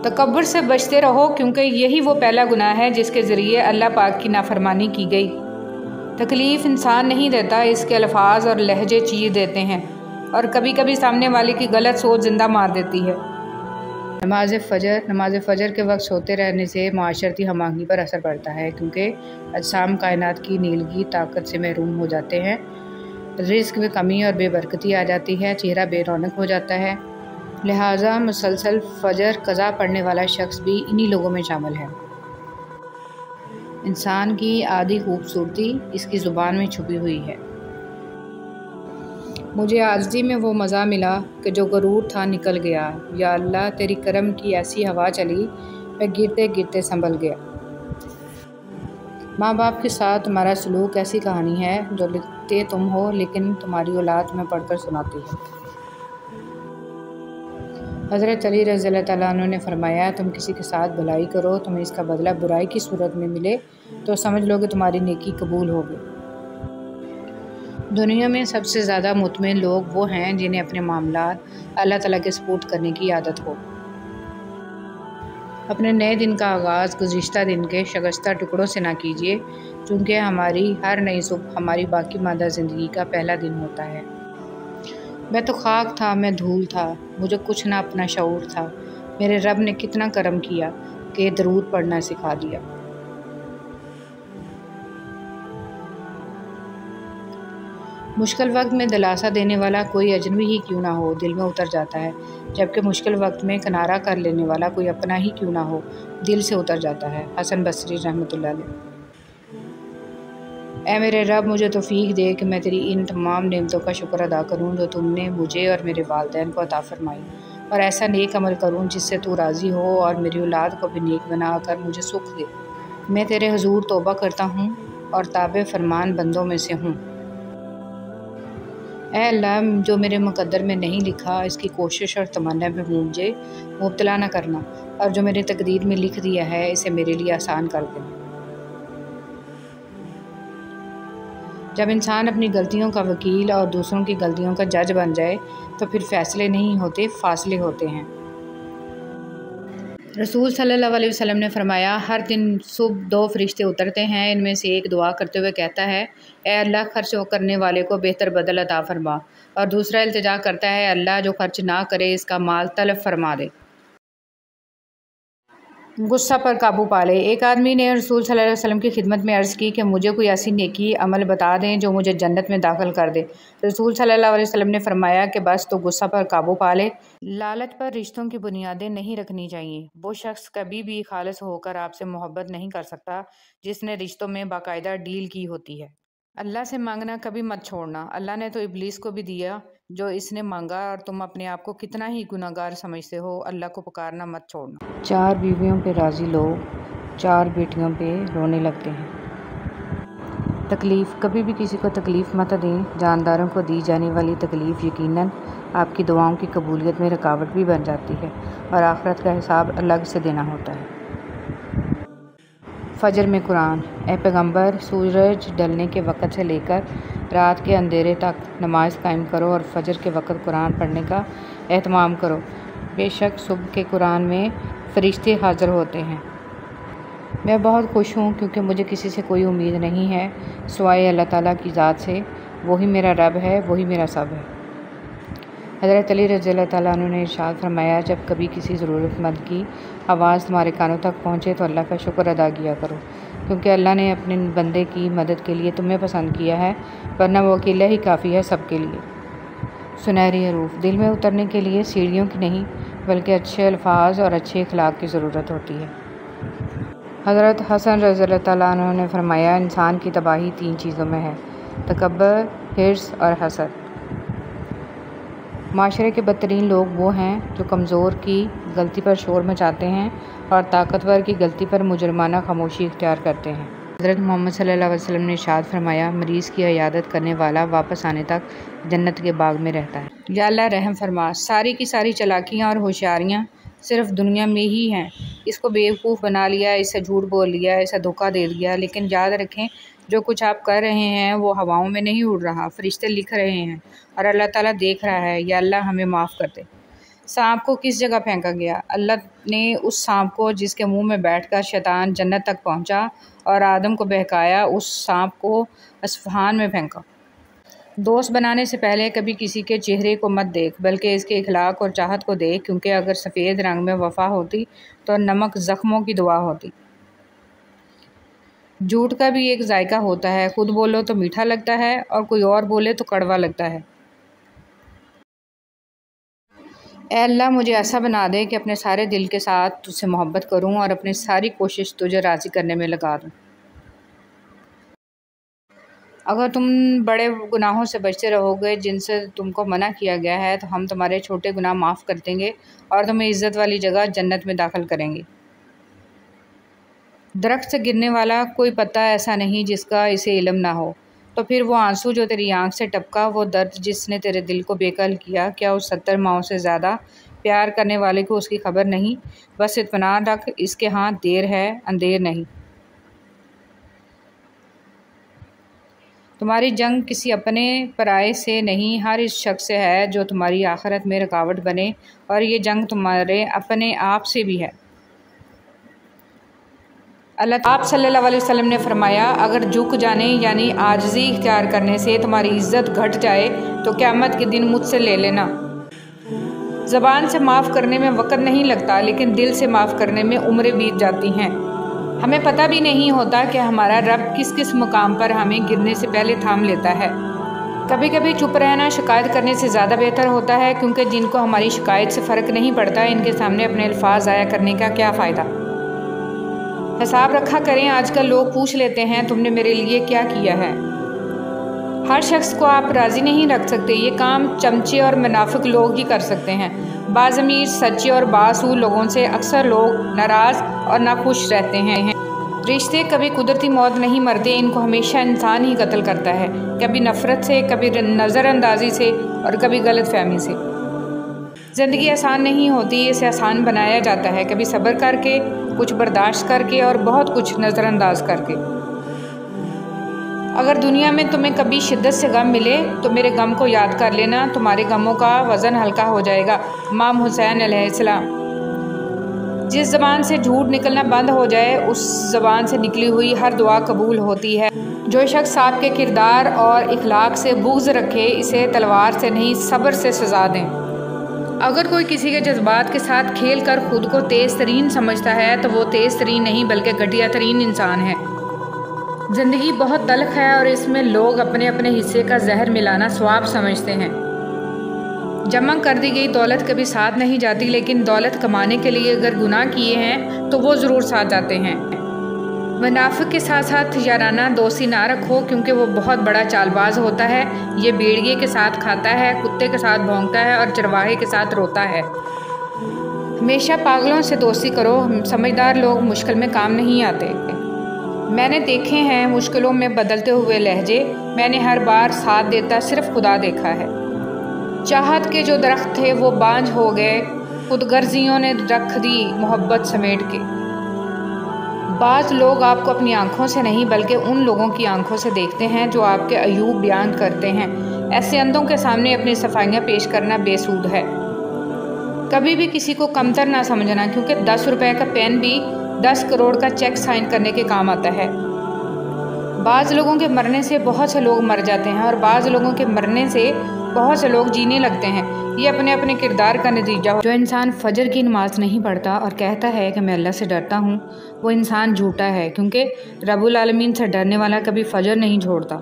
تکبر سے بچتے رہو، کیونکہ یہی وہ پہلا گناہ ہے جس کے ذریعے اللہ پاک کی نافرمانی کی گئی۔ تکلیف انسان نہیں دیتا، اس کے الفاظ اور لہجے چیر دیتے ہیں، اور کبھی کبھی سامنے والے کی غلط سوچ زندہ مار دیتی ہے۔ نماز فجر کے وقت سوتے رہنے سے معاشرتی ہم آہنگی پر اثر پڑتا ہے، کیونکہ اجسام کائنات کی نیلگی طاقت سے محروم ہو جاتے ہیں، رزق میں کمی اور بے برکتی آ جاتی ہے، چہرہ بے رونق ہو جاتا ہے۔ لہٰذا مسلسل فجر قضا پڑھنے والا شخص بھی انہی لوگوں میں شامل ہے۔ انسان کی آدھی خوبصورتی اس کی زبان میں چھپی ہوئی ہے۔ مجھے عاجزی میں وہ مزہ ملا کہ جو غرور تھا نکل گیا، یا اللہ تیری کرم کی ایسی ہوا چلی، میں گرتے گرتے سنبھل گیا۔ ماں باپ کے ساتھ تمہارا سلوک ایسی کہانی ہے جو لکھتے تم ہو لیکن تمہاری اولاد تمہیں پڑھ کر سناتی ہے۔ حضرت علی رضی اللہ تعالیٰ عنہ نے فرمایا، تم کسی کے ساتھ بھلائی کرو، تمہیں اس کا بدلہ برائی کی صورت میں ملے تو سمجھ لو کہ تمہاری نیکی قبول ہو گئی۔ دنیا میں سب سے زیادہ مطمئن لوگ وہ ہیں جنہیں اپنے معاملات اللہ تعالیٰ کے سپرد کرنے کی عادت ہو۔ اپنے نئے دن کا آغاز گزشتہ دن کے شکستہ ٹکڑوں سے نہ کیجیے، چونکہ ہماری ہر نئی صبح ہماری باقی ماندہ زندگی کا پہلا دن ہوتا ہے۔ میں تو خاک تھا، میں دھول تھا، مجھے کچھ نہ اپنا شعور تھا، میرے رب نے کتنا کرم کیا کہ درود پڑھنا سکھا دیا۔ مشکل وقت میں دلاسا دینے والا کوئی اجنبی ہی کیوں نہ ہو دل میں اتر جاتا ہے، جبکہ مشکل وقت میں کنارہ کر لینے والا کوئی اپنا ہی کیوں نہ ہو دل سے اتر جاتا ہے۔ حسن بصری رحمۃ اللہ علیہ۔ اے میرے رب، مجھے توفیق دے کہ میں تیری ان تمام نعمتوں کا شکر ادا کروں جو تم نے مجھے اور میرے والدین کو عطا فرمائی، اور ایسا نیک عمل کروں جس سے تو راضی ہو، اور میری اولاد کو بھی نیک بنا کر مجھے سکھ دے۔ میں تیرے حضور توبہ کرتا ہوں اور تابع فرمان بندوں میں سے ہوں۔ اے اللہ، جو میرے مقدر میں نہیں لکھا اس کی کوشش اور تمنا میں مجھے مبتلا نہ کرنا، اور جو میری تقدیر میں لکھ دیا ہے اسے میرے لیے آسان کر دینا۔ جب انسان اپنی غلطیوں کا وکیل اور دوسروں کی غلطیوں کا جج بن جائے تو پھر فیصلے نہیں ہوتے، فاصلے ہوتے ہیں۔ رسول صلی اللہ علیہ وسلم نے فرمایا، ہر دن صبح 2 فرشتے اترتے ہیں، ان میں سے ایک دعا کرتے ہوئے کہتا ہے، اے اللہ خرچ کرنے والے کو بہتر بدل عطا فرما، اور دوسرا التجا کرتا ہے، اللہ جو خرچ نہ کرے اس کا مال تلف فرما دے۔ غصہ پر قابو پا لے۔ ایک آدمی نے رسول صلی اللہ علیہ وسلم کی خدمت میں عرض کی کہ مجھے کوئی ایسی نیکی عمل بتا دیں جو مجھے جنت میں داخل کر دے۔ رسول صلی اللہ علیہ وسلم نے فرمایا کہ بس تو غصہ پر قابو پا لے۔ لالچ پر رشتوں کی بنیادیں نہیں رکھنی چاہیے۔ وہ شخص کبھی بھی خالص ہو کر آپ سے محبت نہیں کر سکتا جس نے رشتوں میں باقاعدہ ڈیل کی ہوتی ہے۔ اللہ سے مانگنا کبھی مت چھوڑنا۔ اللہ نے تو ابلیس کو بھی دیا جو اس نے مانگا، اور تم اپنے آپ کو کتنا ہی گناہگار سمجھتے ہو، اللہ کو پکارنا مت چھوڑنا۔ 4 بیویوں پہ راضی لوگ 4 بیٹیوں پہ رونے لگتے ہیں۔ تکلیف، کبھی بھی کسی کو تکلیف مت دیں۔ جانداروں کو دی جانے والی تکلیف یقیناً آپ کی دعاؤں کی قبولیت میں رکاوٹ بھی بن جاتی ہے، اور آخرت کا حساب الگ سے دینا ہوتا ہے۔ فجر میں قرآن۔ اے پیغمبر، سورج ڈھلنے کے وقت سے لے کر رات کے اندھیرے تک نماز قائم کرو اور فجر کے وقت قرآن پڑھنے کا اہتمام کرو۔ بے شک صبح کے قرآن میں فرشتے حاضر ہوتے ہیں۔ میں بہت خوش ہوں کیونکہ مجھے کسی سے کوئی امید نہیں ہے سوائے اللہ تعالیٰ کی ذات سے، وہی میرا رب ہے، وہی میرا سب ہے۔ حضرت علی رضی اللہ تعالیٰ عنہ نے ارشاد فرمایا، جب کبھی کسی ضرورت مند کی آواز تمہارے کانوں تک پہنچے تو اللہ کا شکر ادا کیا کرو، کیونکہ اللہ نے اپنے بندے کی مدد کے لیے تمہیں پسند کیا ہے، ورنہ وہ اکیلا ہی کافی ہے سب کے لیے۔ سنہری حروف، دل میں اترنے کے لیے سیڑھیوں کی نہیں بلکہ اچھے الفاظ اور اچھے اخلاق کی ضرورت ہوتی ہے۔ حضرت حسن رضی اللہ تعالیٰ عنہ نے فرمایا، انسان کی تباہی 3 چیزوں میں ہے: تکبر، حرص اور حسد۔ معاشرے کے بدترین لوگ وہ ہیں جو کمزور کی غلطی پر شور مچاتے ہیں اور طاقتور کی غلطی پر مجرمانہ خاموشی اختیار کرتے ہیں۔ حضرت محمد صلی اللہ علیہ وسلم نے ارشاد فرمایا، مریض کی عیادت کرنے والا واپس آنے تک جنت کے باغ میں رہتا ہے۔ یا اللہ رحم فرما، ساری کی ساری چالاکیاں اور ہوشیاریاں صرف دنیا میں ہی ہیں۔ اس کو بیوقوف بنا لیا، اسے جھوٹ بول لیا، اسے دھوکہ دے دیا، لیکن یاد رکھیں جو کچھ آپ کر رہے ہیں وہ ہواؤں میں نہیں اڑ رہا، فرشتے لکھ رہے ہیں اور اللہ تعالیٰ دیکھ رہا ہے۔ یا اللہ ہمیں معاف کر دے۔ سانپ کو کس جگہ پھینکا گیا؟ اللہ نے اس سانپ کو جس کے منہ میں بیٹھ کر شیطان جنت تک پہنچا اور آدم کو بہکایا، اس سانپ کو اصفہان میں پھینکا۔ دوست بنانے سے پہلے کبھی کسی کے چہرے کو مت دیکھ، بلکہ اس کے اخلاق اور چاہت کو دیکھ، کیونکہ اگر سفید رنگ میں وفا ہوتی تو نمک زخموں کی دوا ہوتی۔ جھوٹ کا بھی ایک ذائقہ ہوتا ہے، خود بولو تو میٹھا لگتا ہے اور کوئی اور بولے تو کڑوا لگتا ہے۔ اے اللہ مجھے ایسا بنا دے کہ اپنے سارے دل کے ساتھ تجھ سے محبت کروں اور اپنی ساری کوشش تجھے راضی کرنے میں لگا دوں۔ اگر تم بڑے گناہوں سے بچتے رہو گے جن سے تم کو منع کیا گیا ہے تو ہم تمہارے چھوٹے گناہ معاف کر دیں گے اور تمہیں عزت والی جگہ جنت میں داخل کریں گے۔ درخت سے گرنے والا کوئی پتا ایسا نہیں جس کا اسے علم نہ ہو، تو پھر وہ آنسو جو تیری آنکھ سے ٹپکا، وہ درد جس نے تیرے دل کو بے کل کیا، کیا اس 70 ماؤں سے زیادہ پیار کرنے والے کو اس کی خبر نہیں؟ بس اطمینان رکھ، اس کے ہاں دیر ہے اندیر نہیں۔ تمہاری جنگ کسی اپنے پرائے سے نہیں، ہر اس شخص سے ہے جو تمہاری آخرت میں رکاوٹ بنے، اور یہ جنگ تمہارے اپنے آپ سے بھی ہے۔ آپ صلی اللہ علیہ وسلم نے فرمایا، اگر جھک جانے یعنی عاجزی اختیار کرنے سے تمہاری عزت گھٹ جائے تو قیامت کے دن مجھ سے لے لینا۔ زبان سے معاف کرنے میں وقت نہیں لگتا، لیکن دل سے معاف کرنے میں عمریں بیت جاتی ہیں۔ ہمیں پتہ بھی نہیں ہوتا کہ ہمارا رب کس کس مقام پر ہمیں گرنے سے پہلے تھام لیتا ہے۔ کبھی کبھی چپ رہنا شکایت کرنے سے زیادہ بہتر ہوتا ہے، کیونکہ جن کو ہماری شکایت سے فرق نہیں پڑتا، ان کے سامنے اپنے الفاظ ضائع کرنے کا کیا فائدہ۔ حساب رکھا کریں، آج کل لوگ پوچھ لیتے ہیں تم نے میرے لیے کیا کیا ہے۔ ہر شخص کو آپ راضی نہیں رکھ سکتے، یہ کام چمچے اور منافق لوگ ہی کر سکتے ہیں۔ بعض امیر، سچے اور بااصول لوگوں سے اکثر لوگ ناراض اور ناخوش رہتے ہیں۔ رشتے کبھی قدرتی موت نہیں مرتے، ان کو ہمیشہ انسان ہی قتل کرتا ہے، کبھی نفرت سے، کبھی نظر اندازی سے اور کبھی غلط فہمی سے۔ زندگی آسان نہیں ہوتی، اسے آسان بنایا جاتا ہے، کبھی صبر کر کے، کچھ برداشت کر کے اور بہت کچھ نظر انداز کر کے۔ اگر دنیا میں تمہیں کبھی شدت سے غم ملے تو میرے غم کو یاد کر لینا، تمہارے غموں کا وزن ہلکا ہو جائے گا۔ امام حسین علیہ السلام۔ جس زبان سے جھوٹ نکلنا بند ہو جائے، اس زبان سے نکلی ہوئی ہر دعا قبول ہوتی ہے۔ جو شخص آپ کے کردار اور اخلاق سے بغض رکھے، اسے تلوار سے نہیں صبر سے سزا دیں۔ اگر کوئی کسی کے جذبات کے ساتھ کھیل کر خود کو تیز ترین سمجھتا ہے تو وہ تیز ترین نہیں بلکہ گھٹیا ترین انسان ہے۔ زندگی بہت تلخ ہے اور اس میں لوگ اپنے اپنے حصے کا زہر ملانا ثواب سمجھتے ہیں۔ جمع کر دی گئی دولت کبھی ساتھ نہیں جاتی، لیکن دولت کمانے کے لیے اگر گناہ کیے ہیں تو وہ ضرور ساتھ جاتے ہیں۔ منافق کے ساتھ ساتھ یارانہ دوستی نہ رکھو، کیونکہ وہ بہت بڑا چال باز ہوتا ہے۔ یہ بھیڑیے کے ساتھ کھاتا ہے، کتے کے ساتھ بھونکتا ہے اور چرواہے کے ساتھ روتا ہے۔ ہمیشہ پاگلوں سے دوستی کرو، سمجھدار لوگ مشکل میں کام نہیں آتے۔ میں نے دیکھے ہیں مشکلوں میں بدلتے ہوئے لہجے، میں نے ہر بار ساتھ دیتا صرف خدا دیکھا ہے۔ چاہت کے جو درخت تھے وہ بانجھ ہو گئے، خود غرضیوں نے رکھ دی محبت سمیٹ کے۔ بعض لوگ آپ کو اپنی آنکھوں سے نہیں بلکہ ان لوگوں کی آنکھوں سے دیکھتے ہیں جو آپ کے عیوب بیان کرتے ہیں۔ ایسے اندھوں کے سامنے اپنی صفائیاں پیش کرنا بے سود ہے۔ کبھی بھی کسی کو کمتر نہ سمجھنا، کیونکہ 10 روپے کا پین بھی 10 کروڑ کا چیک سائن کرنے کے کام آتا ہے۔ بعض لوگوں کے مرنے سے بہت سے لوگ مر جاتے ہیں اور بعض لوگوں کے مرنے سے بہت سے لوگ جینے لگتے ہیں۔ یہ اپنے اپنے کردار کا نتیجہ ہو۔ جو انسان فجر کی نماز نہیں پڑھتا اور کہتا ہے کہ میں اللہ سے ڈرتا ہوں، وہ انسان جھوٹا ہے، کیونکہ رب العالمین سے ڈرنے والا کبھی فجر نہیں چھوڑتا۔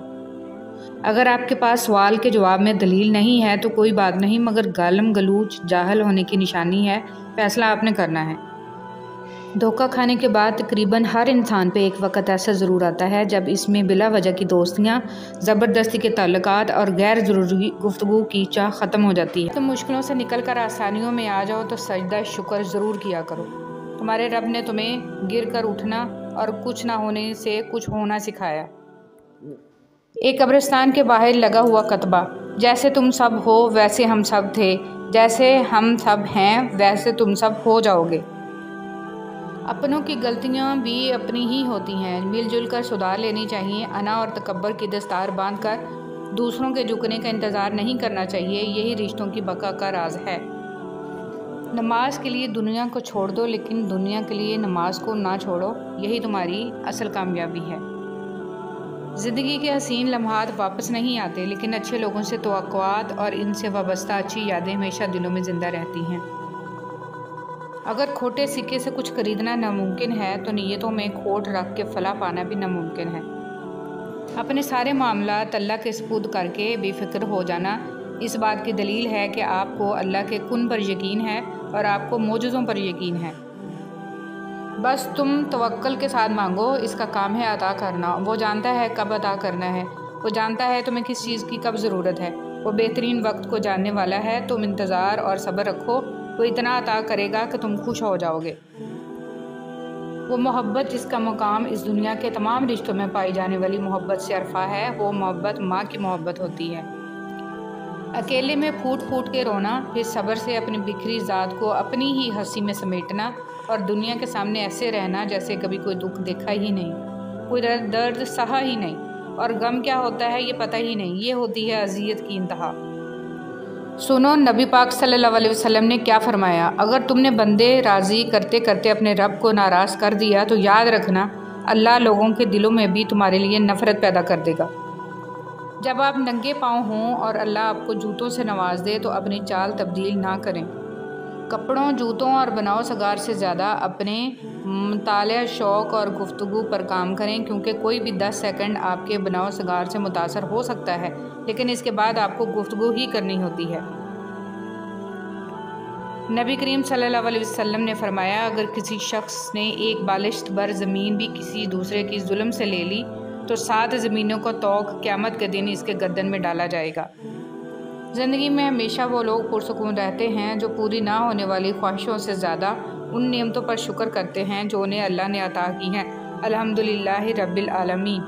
اگر آپ کے پاس سوال کے جواب میں دلیل نہیں ہے تو کوئی بات نہیں، مگر گالم گلوچ جاہل ہونے کی نشانی ہے، فیصلہ آپ نے کرنا ہے۔ دھوکہ کھانے کے بعد تقریباً ہر انسان پہ ایک وقت ایسا ضرور آتا ہے جب اس میں بلا وجہ کی دوستیاں، زبردستی کے تعلقات اور غیر ضروری گفتگو کی چاہ ختم ہو جاتی ہے۔ تم مشکلوں سے نکل کر آسانیوں میں آ جاؤ تو سجدہ شکر ضرور کیا کرو۔ تمہارے رب نے تمہیں گر کر اٹھنا اور کچھ نہ ہونے سے کچھ ہونا سکھایا۔ ایک قبرستان کے باہر لگا ہوا کتبہ: جیسے تم سب ہو ویسے ہم سب تھے، جیسے ہم سب ہیں ویسے تم سب ہو جاؤ گے۔ اپنوں کی غلطیاں بھی اپنی ہی ہوتی ہیں، مل جل کر سدھار لینی چاہیے۔ انا اور تکبر کی دستار باندھ کر دوسروں کے جھکنے کا انتظار نہیں کرنا چاہیے، یہی رشتوں کی بقا کا راز ہے۔ نماز کے لیے دنیا کو چھوڑ دو لیکن دنیا کے لیے نماز کو نہ چھوڑو، یہی تمہاری اصل کامیابی ہے۔ زندگی کے حسین لمحات واپس نہیں آتے، لیکن اچھے لوگوں سے توقعات اور ان سے وابستہ اچھی یادیں ہمیشہ دلوں میں زندہ رہتی ہیں۔ اگر کھوٹے سکے سے کچھ خریدنا ناممکن ہے تو نیتوں میں کھوٹ رکھ کے فلاح پانا بھی ناممکن ہے۔ اپنے سارے معاملات اللہ کے سپرد کر کے بے فکر ہو جانا اس بات کی دلیل ہے کہ آپ کو اللہ کے کن پر یقین ہے اور آپ کو معجزوں پر یقین ہے۔ بس تم توکل کے ساتھ مانگو، اس کا کام ہے عطا کرنا۔ وہ جانتا ہے کب عطا کرنا ہے، وہ جانتا ہے تمہیں کس چیز کی کب ضرورت ہے، وہ بہترین وقت کو جاننے والا ہے۔ تم انتظار اور صبر رکھو، وہ اتنا عطا کرے گا کہ تم خوش ہو جاؤ گے۔ وہ محبت جس کا مقام اس دنیا کے تمام رشتوں میں پائی جانے والی محبت سے عرفہ ہے، وہ محبت ماں کی محبت ہوتی ہے۔ اکیلے میں پھوٹ پھوٹ کے رونا، پھر صبر سے اپنی بکھری ذات کو اپنی ہی ہنسی میں سمیٹنا اور دنیا کے سامنے ایسے رہنا جیسے کبھی کوئی دکھ دیکھا ہی نہیں، کوئی درد سہا ہی نہیں، اور غم کیا ہوتا ہے یہ پتہ ہی نہیں، یہ ہوتی ہے اذیت کی انتہا۔ سنو نبی پاک صلی اللہ علیہ وسلم نے کیا فرمایا: اگر تم نے بندے راضی کرتے کرتے اپنے رب کو ناراض کر دیا تو یاد رکھنا اللہ لوگوں کے دلوں میں بھی تمہارے لیے نفرت پیدا کر دے گا۔ جب آپ ننگے پاؤں ہوں اور اللہ آپ کو جوتوں سے نواز دے تو اپنی چال تبدیل نہ کریں۔ کپڑوں، جوتوں اور بناؤ سگار سے زیادہ اپنے مطالعہ، شوق اور گفتگو پر کام کریں، کیونکہ کوئی بھی 10 سیکنڈ آپ کے بناؤ سگار سے متاثر ہو سکتا ہے، لیکن اس کے بعد آپ کو گفتگو ہی کرنی ہوتی ہے۔ نبی کریم صلی اللہ علیہ وسلم نے فرمایا: اگر کسی شخص نے ایک بالشت بر زمین بھی کسی دوسرے کی ظلم سے لے لی تو 7 زمینوں کا طوق قیامت کے دن اس کے گردن میں ڈالا جائے گا۔ زندگی میں ہمیشہ وہ لوگ پرسکون رہتے ہیں جو پوری نہ ہونے والی خواہشوں سے زیادہ ان نعمتوں پر شکر کرتے ہیں جو انہیں اللہ نے عطا کی ہیں۔ الحمدللہ رب العالمین۔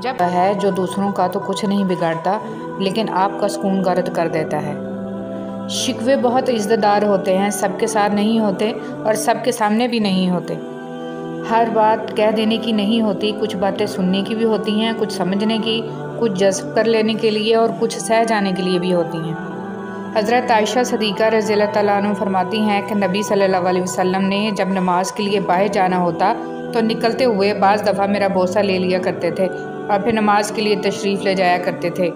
جب ہے جو دوسروں کا تو کچھ نہیں بگاڑتا لیکن آپ کا سکون گرد کر دیتا ہے۔ شکوے بہت عزت دار ہوتے ہیں، سب کے ساتھ نہیں ہوتے اور سب کے سامنے بھی نہیں ہوتے۔ ہر بات کہہ دینے کی نہیں ہوتی، کچھ باتیں سننے کی بھی ہوتی ہیں، کچھ سمجھنے کی، کچھ جذب کر لینے کے لیے اور کچھ سہ جانے کے لیے بھی ہوتی ہیں۔ حضرت عائشہ صدیقہ رضی اللہ تعالیٰ عنہ فرماتی ہیں کہ نبی صلی اللہ علیہ وسلم نے جب نماز کے لیے باہر جانا ہوتا تو نکلتے ہوئے بعض دفعہ میرا بوسہ لے لیا کرتے تھے اور پھر نماز کے لیے تشریف لے جایا کرتے تھے۔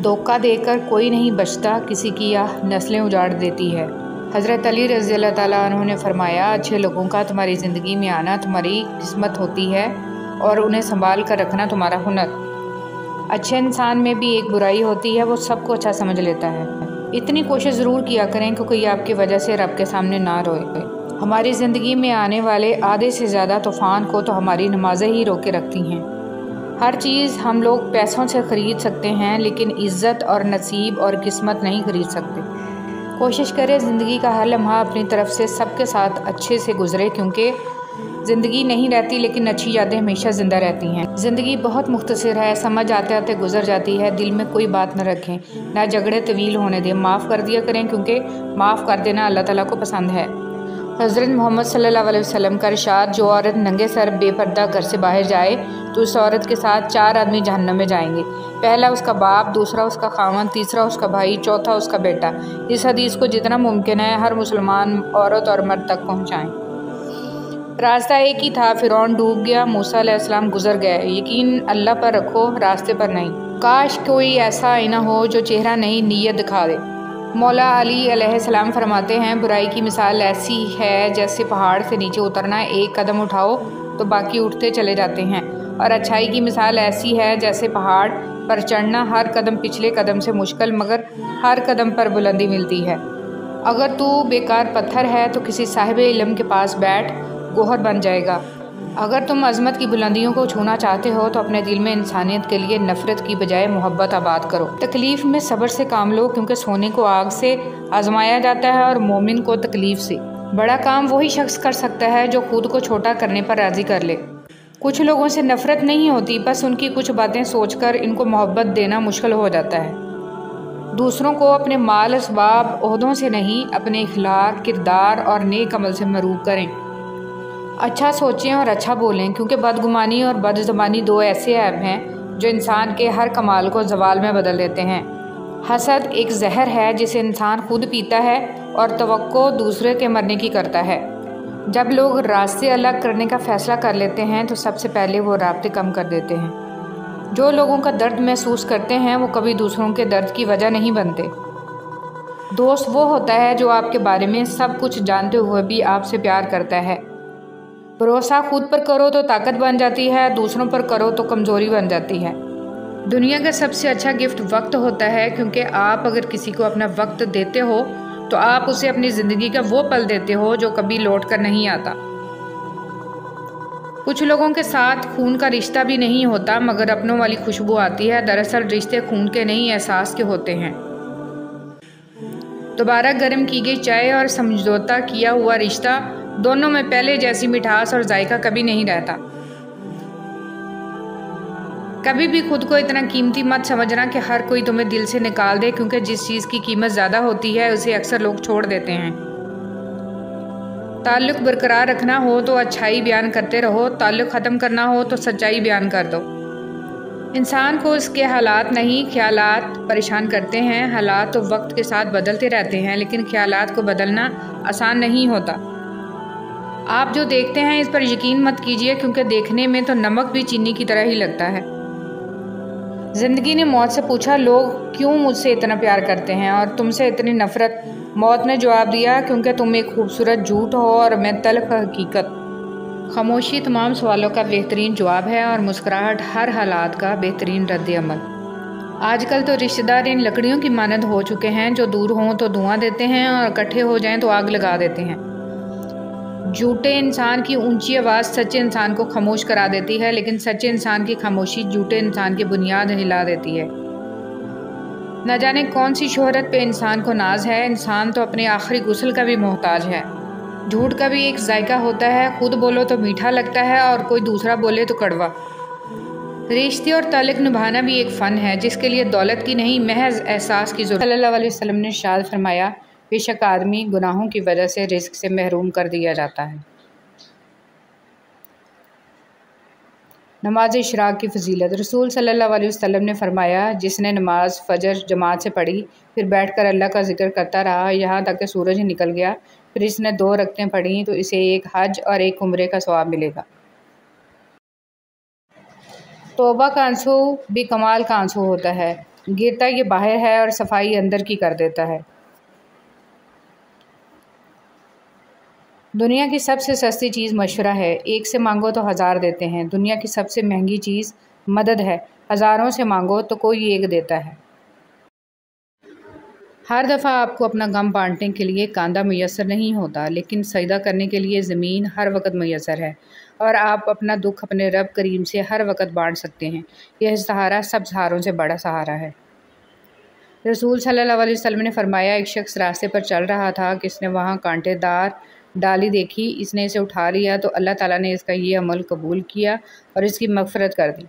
دھوکہ دے کر کوئی نہیں بچتا، کسی کی نسلیں اجاڑ دیتی ہے۔ حضرت علی رضی اللہ تعالیٰ عنہ نے فرمایا: اچھے لوگوں کا تمہاری زندگی میں آنا تمہاری قسمت ہوتی ہے اور انہیں سنبھال کر رکھنا تمہارا ہنر۔ اچھے انسان میں بھی ایک برائی ہوتی ہے، وہ سب کو اچھا سمجھ لیتا ہے۔ اتنی کوشش ضرور کیا کریں کہ کوئی آپ کی وجہ سے رب کے سامنے نہ روئے۔ ہماری زندگی میں آنے والے آدھے سے زیادہ طوفان کو تو ہماری نمازیں ہی روکے رکھتی ہیں۔ ہر چیز ہم لوگ پیسوں سے خرید سکتے ہیں لیکن عزت اور نصیب اور قسمت نہیں خرید سکتے۔ کوشش کرے زندگی کا ہر لمحہ اپنی طرف سے سب کے ساتھ اچھے سے گزرے، کیونکہ زندگی نہیں رہتی لیکن اچھی یادیں ہمیشہ زندہ رہتی ہیں۔ زندگی بہت مختصر ہے، سمجھ آتے آتے گزر جاتی ہے۔ دل میں کوئی بات نہ رکھیں، نہ جھگڑے طویل ہونے دیں، معاف کر دیا کریں کیونکہ معاف کر دینا اللہ تعالیٰ کو پسند ہے۔ حضرت محمد صلی اللہ علیہ وسلم کا ارشاد: جو عورت ننگے سر بے پردہ گھر سے باہر جائے تو اس عورت کے ساتھ 4 آدمی جہنم میں جائیں گے، پہلا اس کا باپ، دوسرا اس کا خاوند، تیسرا اس کا بھائی، چوتھا اس کا بیٹا۔ اس حدیث کو جتنا ممکن ہے ہر مسلمان عورت اور مرد تک پہنچائیں۔ راستہ ایک ہی تھا، فرعون ڈوب گیا، موسیٰ علیہ السلام گزر گئے۔ یقین اللہ پر رکھو، راستے پر نہیں۔ کاش کوئی ایسا آئینہ ہو جو چہرہ نہیں نیت دکھا دے۔ مولا علی علیہ السلام فرماتے ہیں: برائی کی مثال ایسی ہے جیسے پہاڑ سے نیچے اترنا، ایک قدم اٹھاؤ تو باقی اٹھتے چلے جاتے ہیں، اور اچھائی کی مثال ایسی ہے جیسے پہاڑ پر چڑھنا، ہر قدم پچھلے قدم سے مشکل مگر ہر قدم پر بلندی ملتی ہے۔ اگر تو بیکار پتھر ہے تو کسی صاحب علم کے پاس بیٹھ، گوہر بن جائے گا۔ اگر تم عظمت کی بلندیوں کو چھونا چاہتے ہو تو اپنے دل میں انسانیت کے لیے نفرت کی بجائے محبت آباد کرو۔ تکلیف میں صبر سے کام لو، کیونکہ سونے کو آگ سے آزمایا جاتا ہے اور مومن کو تکلیف سے۔ بڑا کام وہی شخص کر سکتا ہے جو خود کو چھوٹا کرنے پر راضی کر لے۔ کچھ لوگوں سے نفرت نہیں ہوتی، بس ان کی کچھ باتیں سوچ کر ان کو محبت دینا مشکل ہو جاتا ہے۔ دوسروں کو اپنے مال، اسباب، عہدوں سے نہیں، اپنے اخلاق، کردار اور نیک عمل سے مروب کریں۔ اچھا سوچیں اور اچھا بولیں، کیونکہ بدگمانی اور بد زبانی دو ایسے عیب ہیں جو انسان کے ہر کمال کو زوال میں بدل دیتے ہیں۔ حسد ایک زہر ہے جسے انسان خود پیتا ہے اور توقع دوسرے کے مرنے کی کرتا ہے۔ جب لوگ راستے الگ کرنے کا فیصلہ کر لیتے ہیں تو سب سے پہلے وہ رابطے کم کر دیتے ہیں۔ جو لوگوں کا درد محسوس کرتے ہیں وہ کبھی دوسروں کے درد کی وجہ نہیں بنتے۔ دوست وہ ہوتا ہے جو آپ کے بارے میں سب کچھ جانتے ہوئے بھی آپ سے پیار کرتا ہے۔ بھروسہ خود پر کرو تو طاقت بن جاتی ہے، دوسروں پر کرو تو کمزوری بن جاتی ہے۔ دنیا کا سب سے اچھا گفٹ وقت ہوتا ہے، کیونکہ آپ اگر کسی کو اپنا وقت دیتے ہو تو آپ اسے اپنی زندگی کا وہ پل دیتے ہو جو کبھی لوٹ کر نہیں آتا۔ کچھ لوگوں کے ساتھ خون کا رشتہ بھی نہیں ہوتا مگر اپنوں والی خوشبو آتی ہے۔ دراصل رشتے خون کے نہیں، احساس کے ہوتے ہیں۔ دوبارہ گرم کی گئی چائے اور سمجھوتہ کیا ہوا رشتہ، دونوں میں پہلے جیسی مٹھاس اور ذائقہ کبھی نہیں رہتا۔ کبھی بھی خود کو اتنا قیمتی مت سمجھنا کہ ہر کوئی تمہیں دل سے نکال دے، کیونکہ جس چیز کی قیمت زیادہ ہوتی ہے اسے اکثر لوگ چھوڑ دیتے ہیں۔ تعلق برقرار رکھنا ہو تو اچھائی بیان کرتے رہو، تعلق ختم کرنا ہو تو سچائی بیان کر دو۔ انسان کو اس کے حالات نہیں، خیالات پریشان کرتے ہیں۔ حالات تو وقت کے ساتھ بدلتے رہتے ہیں، لیکن خیالات کو بدلنا آسان نہیں ہوتا۔ آپ جو دیکھتے ہیں اس پر یقین مت کیجیے، کیونکہ دیکھنے میں تو نمک بھی چینی کی طرح ہی لگتا ہے۔ زندگی نے موت سے پوچھا، لوگ کیوں مجھ سے اتنا پیار کرتے ہیں اور تم سے اتنی نفرت؟ موت نے جواب دیا، کیونکہ تم ایک خوبصورت جھوٹ ہو اور میں تلخ حقیقت۔ خاموشی تمام سوالوں کا بہترین جواب ہے اور مسکراہٹ ہر حالات کا بہترین رد عمل۔ آج کل تو رشتہ دار ان لکڑیوں کی مانند ہو چکے ہیں جو دور ہوں تو دھواں دیتے ہیں اور اکٹھے ہو جائیں تو آگ لگا دیتے ہیں۔ جھوٹے انسان کی اونچی آواز سچے انسان کو خاموش کرا دیتی ہے، لیکن سچے انسان کی خاموشی جھوٹے انسان کی بنیاد ہلا دیتی ہے۔ نہ جانے کون سی شہرت پہ انسان کو ناز ہے، انسان تو اپنے آخری غسل کا بھی محتاج ہے۔ جھوٹ کا بھی ایک ذائقہ ہوتا ہے، خود بولو تو میٹھا لگتا ہے اور کوئی دوسرا بولے تو کڑوا۔ رشتے اور تعلق نبھانا بھی ایک فن ہے جس کے لیے دولت کی نہیں، محض احساس کی ضرورت۔ صلی اللہ علیہ وسلم نے ارشاد فرمایا، بے شک آدمی گناہوں کی وجہ سے رزق سے محروم کر دیا جاتا ہے۔ نماز اشراق کی فضیلت۔ رسول صلی اللہ علیہ وسلم نے فرمایا، جس نے نماز فجر جماعت سے پڑھی پھر بیٹھ کر اللہ کا ذکر کرتا رہا یہاں تک کہ سورج نکل گیا، پھر اس نے 2 رکعتیں پڑھیں تو اسے ایک حج اور ایک عمرے کا ثواب ملے گا۔ توبہ کا آنسو بھی کمال کا آنسو ہوتا ہے، گرتا یہ باہر ہے اور صفائی اندر کی کر دیتا ہے۔ دنیا کی سب سے سستی چیز مشورہ ہے، ایک سے مانگو تو 1000 دیتے ہیں۔ دنیا کی سب سے مہنگی چیز مدد ہے، ہزاروں سے مانگو تو کوئی ایک دیتا ہے۔ ہر دفعہ آپ کو اپنا غم بانٹنے کے لیے کاندھا میسر نہیں ہوتا، لیکن سجدہ کرنے کے لیے زمین ہر وقت میسر ہے، اور آپ اپنا دکھ اپنے رب کریم سے ہر وقت بانٹ سکتے ہیں۔ یہ سہارا سب سہاروں سے بڑا سہارا ہے۔ رسول صلی اللہ علیہ وسلم نے فرمایا، ایک شخص راستے پر چل رہا تھا کہ اس نے وہاں کانٹے دار ڈالی دیکھی، اس نے اسے اٹھا لیا تو اللہ تعالیٰ نے اس کا یہ عمل قبول کیا اور اس کی مغفرت کر دی۔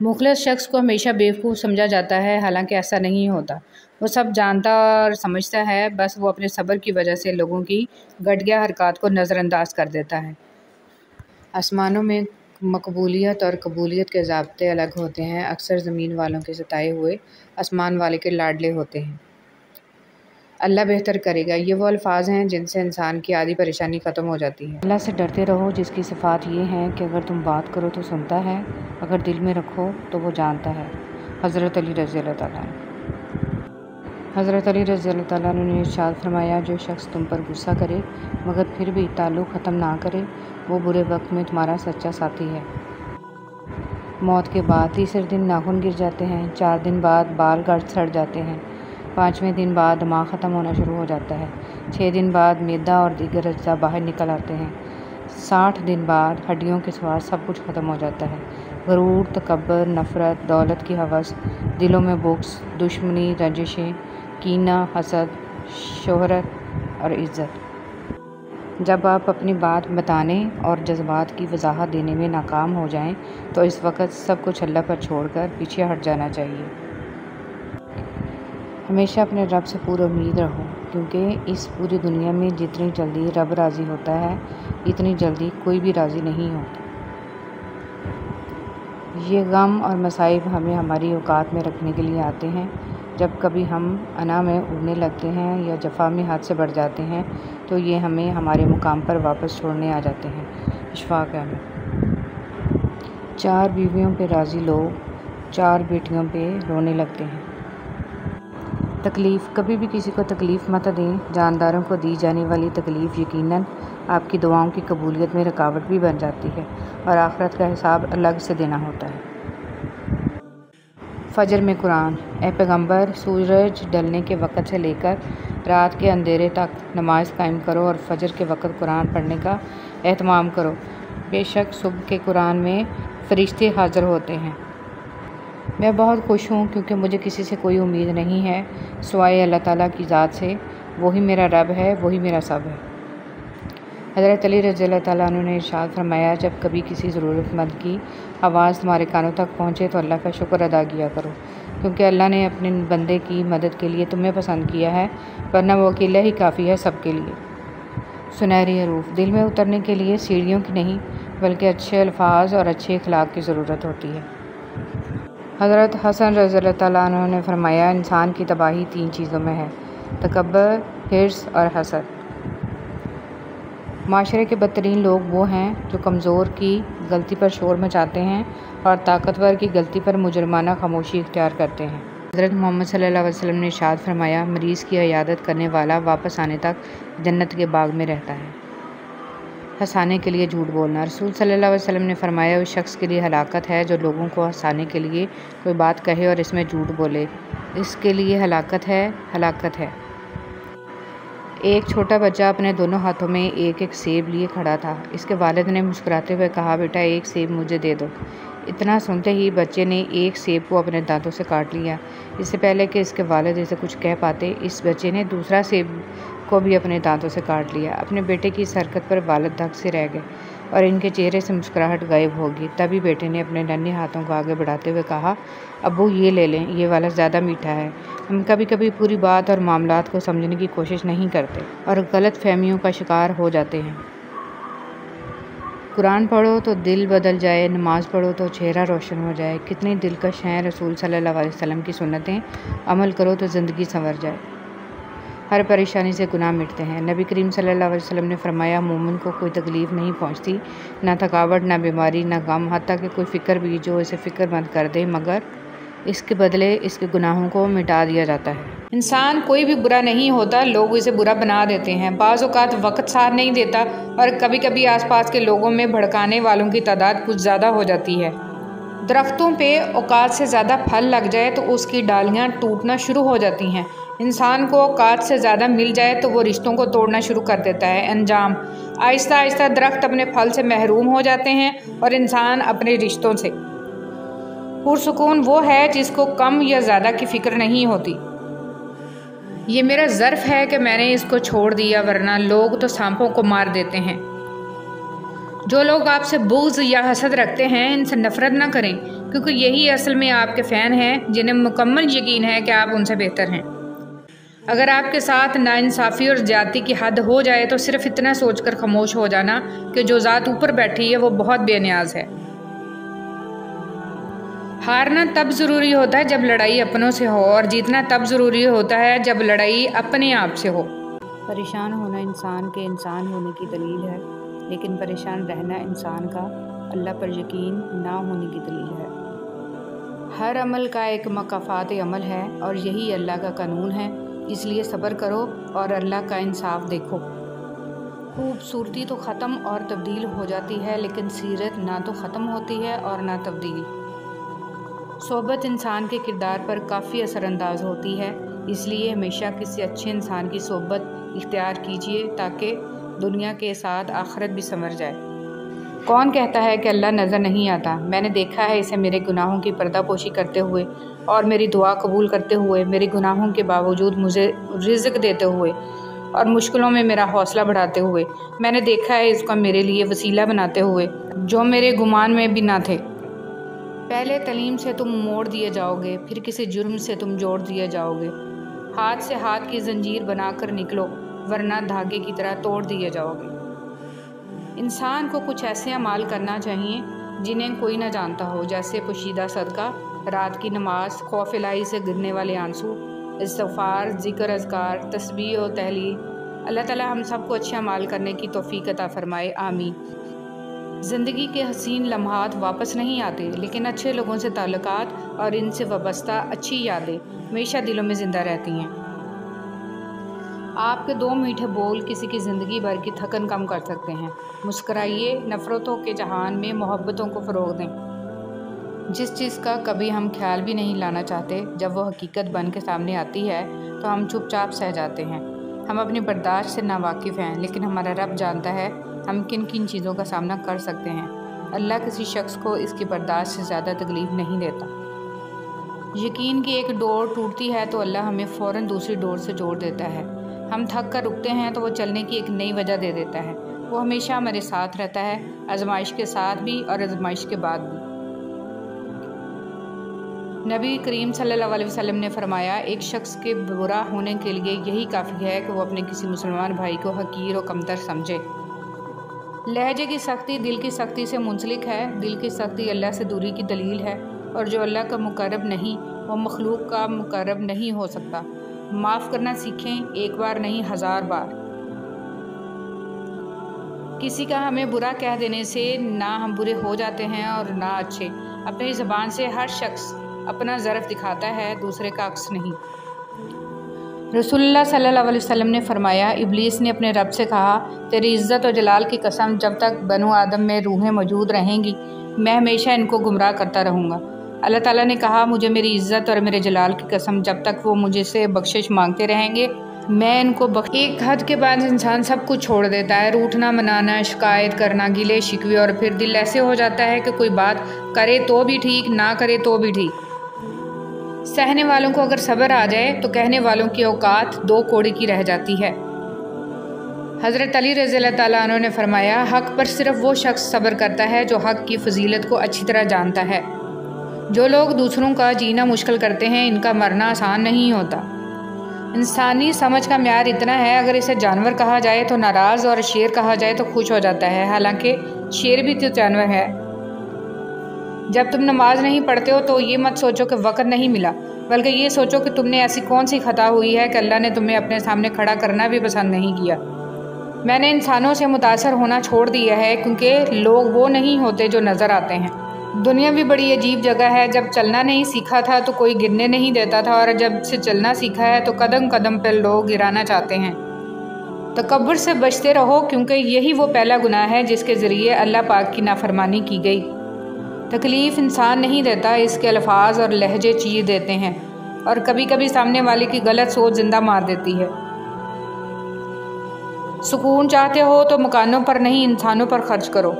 مخلص شخص کو ہمیشہ بیوقوف سمجھا جاتا ہے، حالانکہ ایسا نہیں ہوتا۔ وہ سب جانتا اور سمجھتا ہے، بس وہ اپنے صبر کی وجہ سے لوگوں کی گھٹیا حرکات کو نظر انداز کر دیتا ہے۔ آسمانوں میں مقبولیت اور قبولیت کے ضابطے الگ ہوتے ہیں، اکثر زمین والوں کے ستائے ہوئے آسمان والے کے لاڈلے ہوتے ہیں۔ اللہ بہتر کرے گا، یہ وہ الفاظ ہیں جن سے انسان کی آدھی پریشانی ختم ہو جاتی ہے۔ اللہ سے ڈرتے رہو جس کی صفات یہ ہیں کہ اگر تم بات کرو تو سنتا ہے، اگر دل میں رکھو تو وہ جانتا ہے۔ حضرت علی رضی اللہ تعالیٰ عنہ۔ حضرت علی رضی اللہ تعالیٰ عنہ نے ارشاد فرمایا، جو شخص تم پر غصہ کرے مگر پھر بھی تعلق ختم نہ کرے، وہ برے وقت میں تمہارا سچا ساتھی ہے۔ موت کے بعد تیسرے دن ناخن گر جاتے ہیں، 4 دن بعد بال گھٹ سڑ جاتے ہیں، 5ویں دن بعد دماغ ختم ہونا شروع ہو جاتا ہے۔ 6 دن بعد معدہ اور دیگر اجزاء باہر نکل آتے ہیں۔ 60 دن بعد ہڈیوں کے سوا سب کچھ ختم ہو جاتا ہے۔ غرور، تکبر، نفرت، دولت کی ہوس، دلوں میں بغض، دشمنی، رنجشیں، کینہ، حسد، شہرت اور عزت۔ جب آپ اپنی بات بتانے اور جذبات کی وضاحت دینے میں ناکام ہو جائیں تو اس وقت سب کچھ اللہ پر چھوڑ کر پیچھے ہٹ جانا چاہیے۔ ہمیشہ اپنے رب سے پورا امید رہو، کیونکہ اس پوری دنیا میں جتنی جلدی رب راضی ہوتا ہے اتنی جلدی کوئی بھی راضی نہیں ہوتا۔ یہ غم اور مصائب ہمیں ہماری اوقات میں رکھنے کے لیے آتے ہیں۔ جب کبھی ہم انا میں اڑنے لگتے ہیں یا جفا میں حد سے بڑھ جاتے ہیں تو یہ ہمیں ہمارے مقام پر واپس چھوڑنے آ جاتے ہیں۔ اشفاق احمد۔ 4 بیویوں پہ راضی لوگ 4 بیٹیوں پہ رونے لگتے ہیں۔ تکلیف، کبھی بھی کسی کو تکلیف مت دیں۔ جانداروں کو دی جانے والی تکلیف یقیناً آپ کی دعاؤں کی قبولیت میں رکاوٹ بھی بن جاتی ہے اور آخرت کا حساب الگ سے دینا ہوتا ہے۔ فجر میں قرآن۔ اے پیغمبر، سورج ڈھلنے کے وقت سے لے کر رات کے اندھیرے تک نماز قائم کرو اور فجر کے وقت قرآن پڑھنے کا اہتمام کرو۔ بے شک صبح کے قرآن میں فرشتے حاضر ہوتے ہیں۔ میں بہت خوش ہوں کیونکہ مجھے کسی سے کوئی امید نہیں ہے سوائے اللہ تعالیٰ کی ذات سے۔ وہی میرا رب ہے، وہی میرا سب ہے۔ حضرت علی رضی اللہ تعالیٰ عنہ نے ارشاد فرمایا، جب کبھی کسی ضرورت مند کی آواز تمہارے کانوں تک پہنچے تو اللہ کا شکر ادا کیا کرو، کیونکہ اللہ نے اپنے بندے کی مدد کے لیے تمہیں پسند کیا ہے، ورنہ وہ اکیلا ہی کافی ہے سب کے لیے۔ سنہری حروف، دل میں اترنے کے لیے سیڑھیوں کی نہیں بلکہ اچھے الفاظ اور اچھے اخلاق کی ضرورت ہوتی ہے۔ حضرت حسن رضی اللہ تعالیٰ عنہ نے فرمایا، انسان کی تباہی 3 چیزوں میں ہے: تکبر، حرص اور حسد۔ معاشرے کے بدترین لوگ وہ ہیں جو کمزور کی غلطی پر شور مچاتے ہیں اور طاقتور کی غلطی پر مجرمانہ خاموشی اختیار کرتے ہیں۔ حضرت محمد صلی اللہ علیہ وسلم نے ارشاد فرمایا، مریض کی عیادت کرنے والا واپس آنے تک جنت کے باغ میں رہتا ہے۔ ہنسانے کے لیے جھوٹ بولنا۔ رسول صلی اللہ علیہ وسلم نے فرمایا، اس شخص کے لیے ہلاکت ہے جو لوگوں کو ہنسانے کے لیے کوئی بات کہے اور اس میں جھوٹ بولے، اس کے لیے ہلاکت ہے، ہلاکت ہے۔ ایک چھوٹا بچہ اپنے دونوں ہاتھوں میں ایک ایک سیب لیے کھڑا تھا۔ اس کے والد نے مسکراتے ہوئے کہا، بیٹا ایک سیب مجھے دے دو۔ اتنا سنتے ہی بچے نے ایک سیب کو اپنے دانتوں سے کاٹ لیا۔ اس سے پہلے کہ اس کے والد اسے کچھ کہہ پاتے، اس بچے نے دوسرا سیب کو بھی اپنے دانتوں سے کاٹ لیا۔ اپنے بیٹے کی اس حرکت پر والد دھک سے رہ گئے اور ان کے چہرے سے مسکراہٹ غائب ہو گئی۔ تبھی بیٹے نے اپنے ننھے ہاتھوں کو آگے بڑھاتے ہوئے کہا، ابو یہ لے لیں، یہ والا زیادہ میٹھا ہے۔ ہم کبھی کبھی پوری بات اور معاملات کو سمجھنے کی کوشش نہیں کرتے اور غلط فہمیوں کا شکار ہو جاتے ہیں۔ قرآن پڑھو تو دل بدل جائے، نماز پڑھو تو چہرہ روشن ہو جائے۔ کتنی دلکش ہیں رسول صلی اللہ علیہ وسلم کی سنتیں، عمل کرو تو زندگی سنور جائے۔ ہر پریشانی سے گناہ مٹتے ہیں۔ نبی کریم صلی اللہ علیہ وسلم نے فرمایا، مومن کو کوئی تکلیف نہیں پہنچتی، نہ تھکاوٹ، نہ بیماری، نہ غم، حتیٰ کہ کوئی فکر بھی جو اسے فکر مند کر دے، مگر اس کے بدلے اس کے گناہوں کو مٹا دیا جاتا ہے۔ انسان کوئی بھی برا نہیں ہوتا، لوگ اسے برا بنا دیتے ہیں۔ بعض اوقات وقت ساتھ نہیں دیتا اور کبھی کبھی آس پاس کے لوگوں میں بھڑکانے والوں کی تعداد کچھ زیادہ ہو جاتی ہے۔ درختوں پہ اوقات سے زیادہ پھل لگ جائے تو اس کی ڈالیاں ٹوٹنا شروع ہو جاتی ہیں۔ انسان کو اوقات سے زیادہ مل جائے تو وہ رشتوں کو توڑنا شروع کر دیتا ہے۔ انجام: آہستہ آہستہ درخت اپنے پھل سے محروم ہو جاتے ہیں اور انسان اپنے رشتوں سے۔ پرسکون وہ ہے جس کو کم یا زیادہ کی فکر نہیں ہوتی۔ یہ میرا ظرف ہے کہ میں نے اس کو چھوڑ دیا، ورنہ لوگ تو سانپوں کو مار دیتے ہیں۔ جو لوگ آپ سے بغض یا حسد رکھتے ہیں ان سے نفرت نہ کریں، کیونکہ یہی اصل میں آپ کے فین ہیں جنہیں مکمل یقین ہے کہ آپ ان سے بہتر ہیں۔ اگر آپ کے ساتھ ناانصافی اور زیادتی کی حد ہو جائے تو صرف اتنا سوچ کر خاموش ہو جانا کہ جو ذات اوپر بیٹھی ہے وہ بہت بے نیاز ہے۔ ہارنا تب ضروری ہوتا ہے جب لڑائی اپنوں سے ہو، اور جیتنا تب ضروری ہوتا ہے جب لڑائی اپنے آپ سے ہو۔ پریشان ہونا انسان کے انسان ہونے کی دلیل ہے، لیکن پریشان رہنا انسان کا اللہ پر یقین نہ ہونے کی دلیل ہے۔ ہر عمل کا ایک مکافات عمل ہے اور یہی اللہ کا قانون ہے، اس لیے صبر کرو اور اللہ کا انصاف دیکھو۔ خوبصورتی تو ختم اور تبدیل ہو جاتی ہے، لیکن سیرت نہ تو ختم ہوتی ہے اور نہ تبدیل۔ صحبت انسان کے کردار پر کافی اثر انداز ہوتی ہے۔ اس لیے ہمیشہ کسی اچھے انسان کی صحبت اختیار کیجیے تاکہ دنیا کے ساتھ آخرت بھی سنور جائے۔ کون کہتا ہے کہ اللہ نظر نہیں آتا؟ میں نے دیکھا ہے اسے میرے گناہوں کی پردہ پوشی کرتے ہوئے اور میری دعا قبول کرتے ہوئے، میرے گناہوں کے باوجود مجھے رزق دیتے ہوئے اور مشکلوں میں میرا حوصلہ بڑھاتے ہوئے۔ میں نے دیکھا ہے اس کو میرے لیے وسیلہ بناتے ہوئے جو میرے گمان میں بھی نہ تھے۔ پہلے تعلیم سے تم موڑ دیے جاؤ گے، پھر کسی جرم سے تم جوڑ دیے جاؤ گے۔ ہاتھ سے ہاتھ کی زنجیر بنا کر نکلو، ورنہ دھاگے کی طرح توڑ دیے جاؤ گے۔ انسان کو کچھ ایسے اعمال کرنا چاہیے جنہیں کوئی نہ جانتا ہو، جیسے پوشیدہ صدقہ، رات کی نماز، خوف الہی سے گرنے والے آنسو، استغفار، ذکر اذکار، تسبیح و تحلیل۔ اللہ تعالی ہم سب کو اچھے اعمال کرنے کی توفیق عطا فرمائے، آمین۔ زندگی کے حسین لمحات واپس نہیں آتے، لیکن اچھے لوگوں سے تعلقات اور ان سے وابستہ اچھی یادیں ہمیشہ دلوں میں زندہ رہتی ہیں۔ آپ کے 2 میٹھے بول کسی کی زندگی بھر کی تھکن کم کر سکتے ہیں۔ مسکرائیے، نفرتوں کے جہان میں محبتوں کو فروغ دیں۔ جس چیز کا کبھی ہم خیال بھی نہیں لانا چاہتے، جب وہ حقیقت بن کے سامنے آتی ہے تو ہم چپ چاپ سہ جاتے ہیں۔ ہم اپنی برداشت سے ناواقف ہیں، لیکن ہمارا رب جانتا ہے ہم کن کن چیزوں کا سامنا کر سکتے ہیں۔ اللہ کسی شخص کو اس کی برداشت سے زیادہ تکلیف نہیں دیتا۔ یقین کی ایک ڈور ٹوٹتی ہے تو اللہ ہمیں فوراً دوسری ڈور سے جوڑ دیتا ہے۔ ہم تھک کر رکتے ہیں تو وہ چلنے کی ایک نئی وجہ دے دیتا ہے۔ وہ ہمیشہ ہمارے ساتھ رہتا ہے، آزمائش کے ساتھ بھی اور آزمائش کے بعد بھی۔ نبی کریم صلی اللہ علیہ وسلم نے فرمایا، ایک شخص کے برا ہونے کے لیے یہی کافی ہے کہ وہ اپنے کسی مسلمان بھائی کو حقیر و کمتر سمجھے۔ لہجے کی سختی دل کی سختی سے منسلک ہے، دل کی سختی اللہ سے دوری کی دلیل ہے، اور جو اللہ کا مقرب نہیں وہ مخلوق کا مقرب نہیں ہو سکتا۔ معاف کرنا سیکھیں، ایک بار نہیں 1000 بار۔ کسی کا ہمیں برا کہہ دینے سے نہ ہم برے ہو جاتے ہیں اور نہ اچھے۔ اپنی زبان سے ہر شخص اپنا ظرف دکھاتا ہے، دوسرے کا عکس نہیں۔ رسول اللہ صلی اللہ علیہ وسلم نے فرمایا، ابلیس نے اپنے رب سے کہا، تیری عزت و جلال کی قسم، جب تک بنو آدم میں روحیں موجود رہیں گی میں ہمیشہ ان کو گمراہ کرتا رہوں گا۔ اللہ تعالیٰ نے کہا، مجھے میری عزت اور میرے جلال کی قسم، جب تک وہ مجھے سے بخشش مانگتے رہیں گے میں ان کو ایک حد کے بعد انسان سب کچھ چھوڑ دیتا ہے، روٹھنا منانا، شکایت کرنا، گلے شکوے، اور پھر دل ایسے ہو جاتا ہے کہ کوئی بات کرے تو بھی ٹھیک، نہ کرے تو بھی ٹھیک۔ سہنے والوں کو اگر صبر آ جائے تو کہنے والوں کی اوقات 2 کوڑی کی رہ جاتی ہے۔ حضرت علی رضی اللہ تعالیٰ عنہ نے فرمایا، حق پر صرف وہ شخص صبر کرتا ہے جو حق کی فضیلت کو اچھی طرح جانتا ہے۔ جو لوگ دوسروں کا جینا مشکل کرتے ہیں ان کا مرنا آسان نہیں ہوتا۔ انسانی سمجھ کا معیار اتنا ہے، اگر اسے جانور کہا جائے تو ناراض اور شیر کہا جائے تو خوش ہو جاتا ہے، حالانکہ شیر بھی تو جانور ہے۔ جب تم نماز نہیں پڑھتے ہو تو یہ مت سوچو کہ وقت نہیں ملا، بلکہ یہ سوچو کہ تم نے ایسی کون سی خطا ہوئی ہے کہ اللہ نے تمہیں اپنے سامنے کھڑا کرنا بھی پسند نہیں کیا۔ میں نے انسانوں سے متاثر ہونا چھوڑ دیا ہے، کیونکہ لوگ وہ نہیں ہوتے جو نظر آتے ہیں۔ دنیا بھی بڑی عجیب جگہ ہے، جب چلنا نہیں سیکھا تھا تو کوئی گرنے نہیں دیتا تھا، اور جب سے چلنا سیکھا ہے تو قدم قدم پر لوگ گرانا چاہتے ہیں۔ تکبر سے بچتے رہو، کیونکہ یہی وہ پہلا گناہ ہے جس کے ذریعے اللہ پاک کی نافرمانی کی گئی۔ تکلیف انسان نہیں دیتا، اس کے الفاظ اور لہجے چیر دیتے ہیں، اور کبھی کبھی سامنے والے کی غلط سوچ زندہ مار دیتی ہے۔ سکون چاہتے ہو تو مکانوں پر نہیں انسانوں پر خرچ کرو۔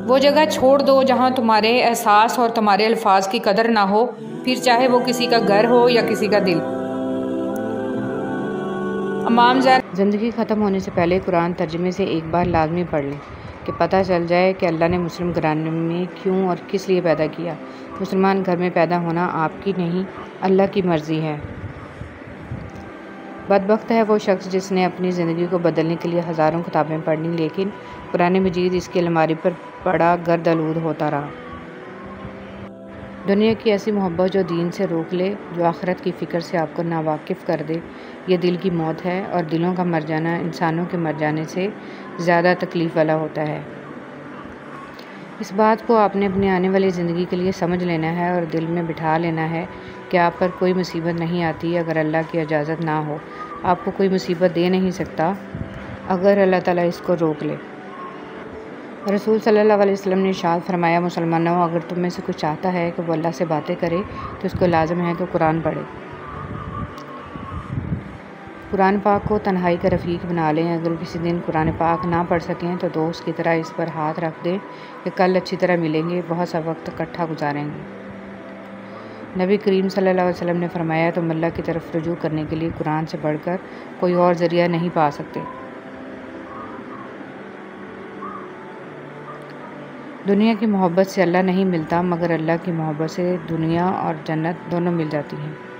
وہ جگہ چھوڑ دو جہاں تمہارے احساس اور تمہارے الفاظ کی قدر نہ ہو، پھر چاہے وہ کسی کا گھر ہو یا کسی کا دل۔ امام زندگی ختم ہونے سے پہلے قرآن ترجمے سے ایک بار لازمی پڑھ لیں کہ پتہ چل جائے کہ اللہ نے مسلم گھرانے میں کیوں اور کس لیے پیدا کیا۔ مسلمان گھر میں پیدا ہونا آپ کی نہیں، اللہ کی مرضی ہے۔ بدبخت ہے وہ شخص جس نے اپنی زندگی کو بدلنے کے لیے ہزاروں کتابیں پڑھ لیں، لیکن قرآن مجید اس کی الماری پر پڑا گرد آلود ہوتا رہا۔ دنیا کی ایسی محبت جو دین سے روک لے، جو آخرت کی فکر سے آپ کو ناواقف کر دے، یہ دل کی موت ہے، اور دلوں کا مر جانا انسانوں کے مر جانے سے زیادہ تکلیف والا ہوتا ہے۔ اس بات کو آپ نے اپنی آنے والی زندگی کے لیے سمجھ لینا ہے اور دل میں بٹھا لینا ہے کہ آپ پر کوئی مصیبت نہیں آتی اگر اللہ کی اجازت نہ ہو۔ آپ کو کوئی مصیبت دے نہیں سکتا اگر اللہ تعالیٰ اس کو روک لے۔ رسول صلی اللہ علیہ وسلم نے ارشاد فرمایا، مسلمانوں، اگر تم میں سے کوئی چاہتا ہے کہ وہ اللہ سے باتیں کرے تو اس کو لازم ہے کہ قرآن پڑھے۔ قرآن پاک کو تنہائی کا رفیق بنا لیں۔ اگر کسی دن قرآن پاک نہ پڑھ سکیں تو دوست کی طرح اس پر ہاتھ رکھ دیں کہ کل اچھی طرح ملیں گے، بہت سا وقت اکٹھا گزاریں گے۔ نبی کریم صلی اللہ علیہ وسلم نے فرمایا تم اللہ کی طرف رجوع کرنے کے لیے قرآن سے بڑھ کر کوئی اور ذریعہ نہیں پا سکتے۔ دنیا کی محبت سے اللہ نہیں ملتا، مگر اللہ کی محبت سے دنیا اور جنت دونوں مل جاتی ہیں۔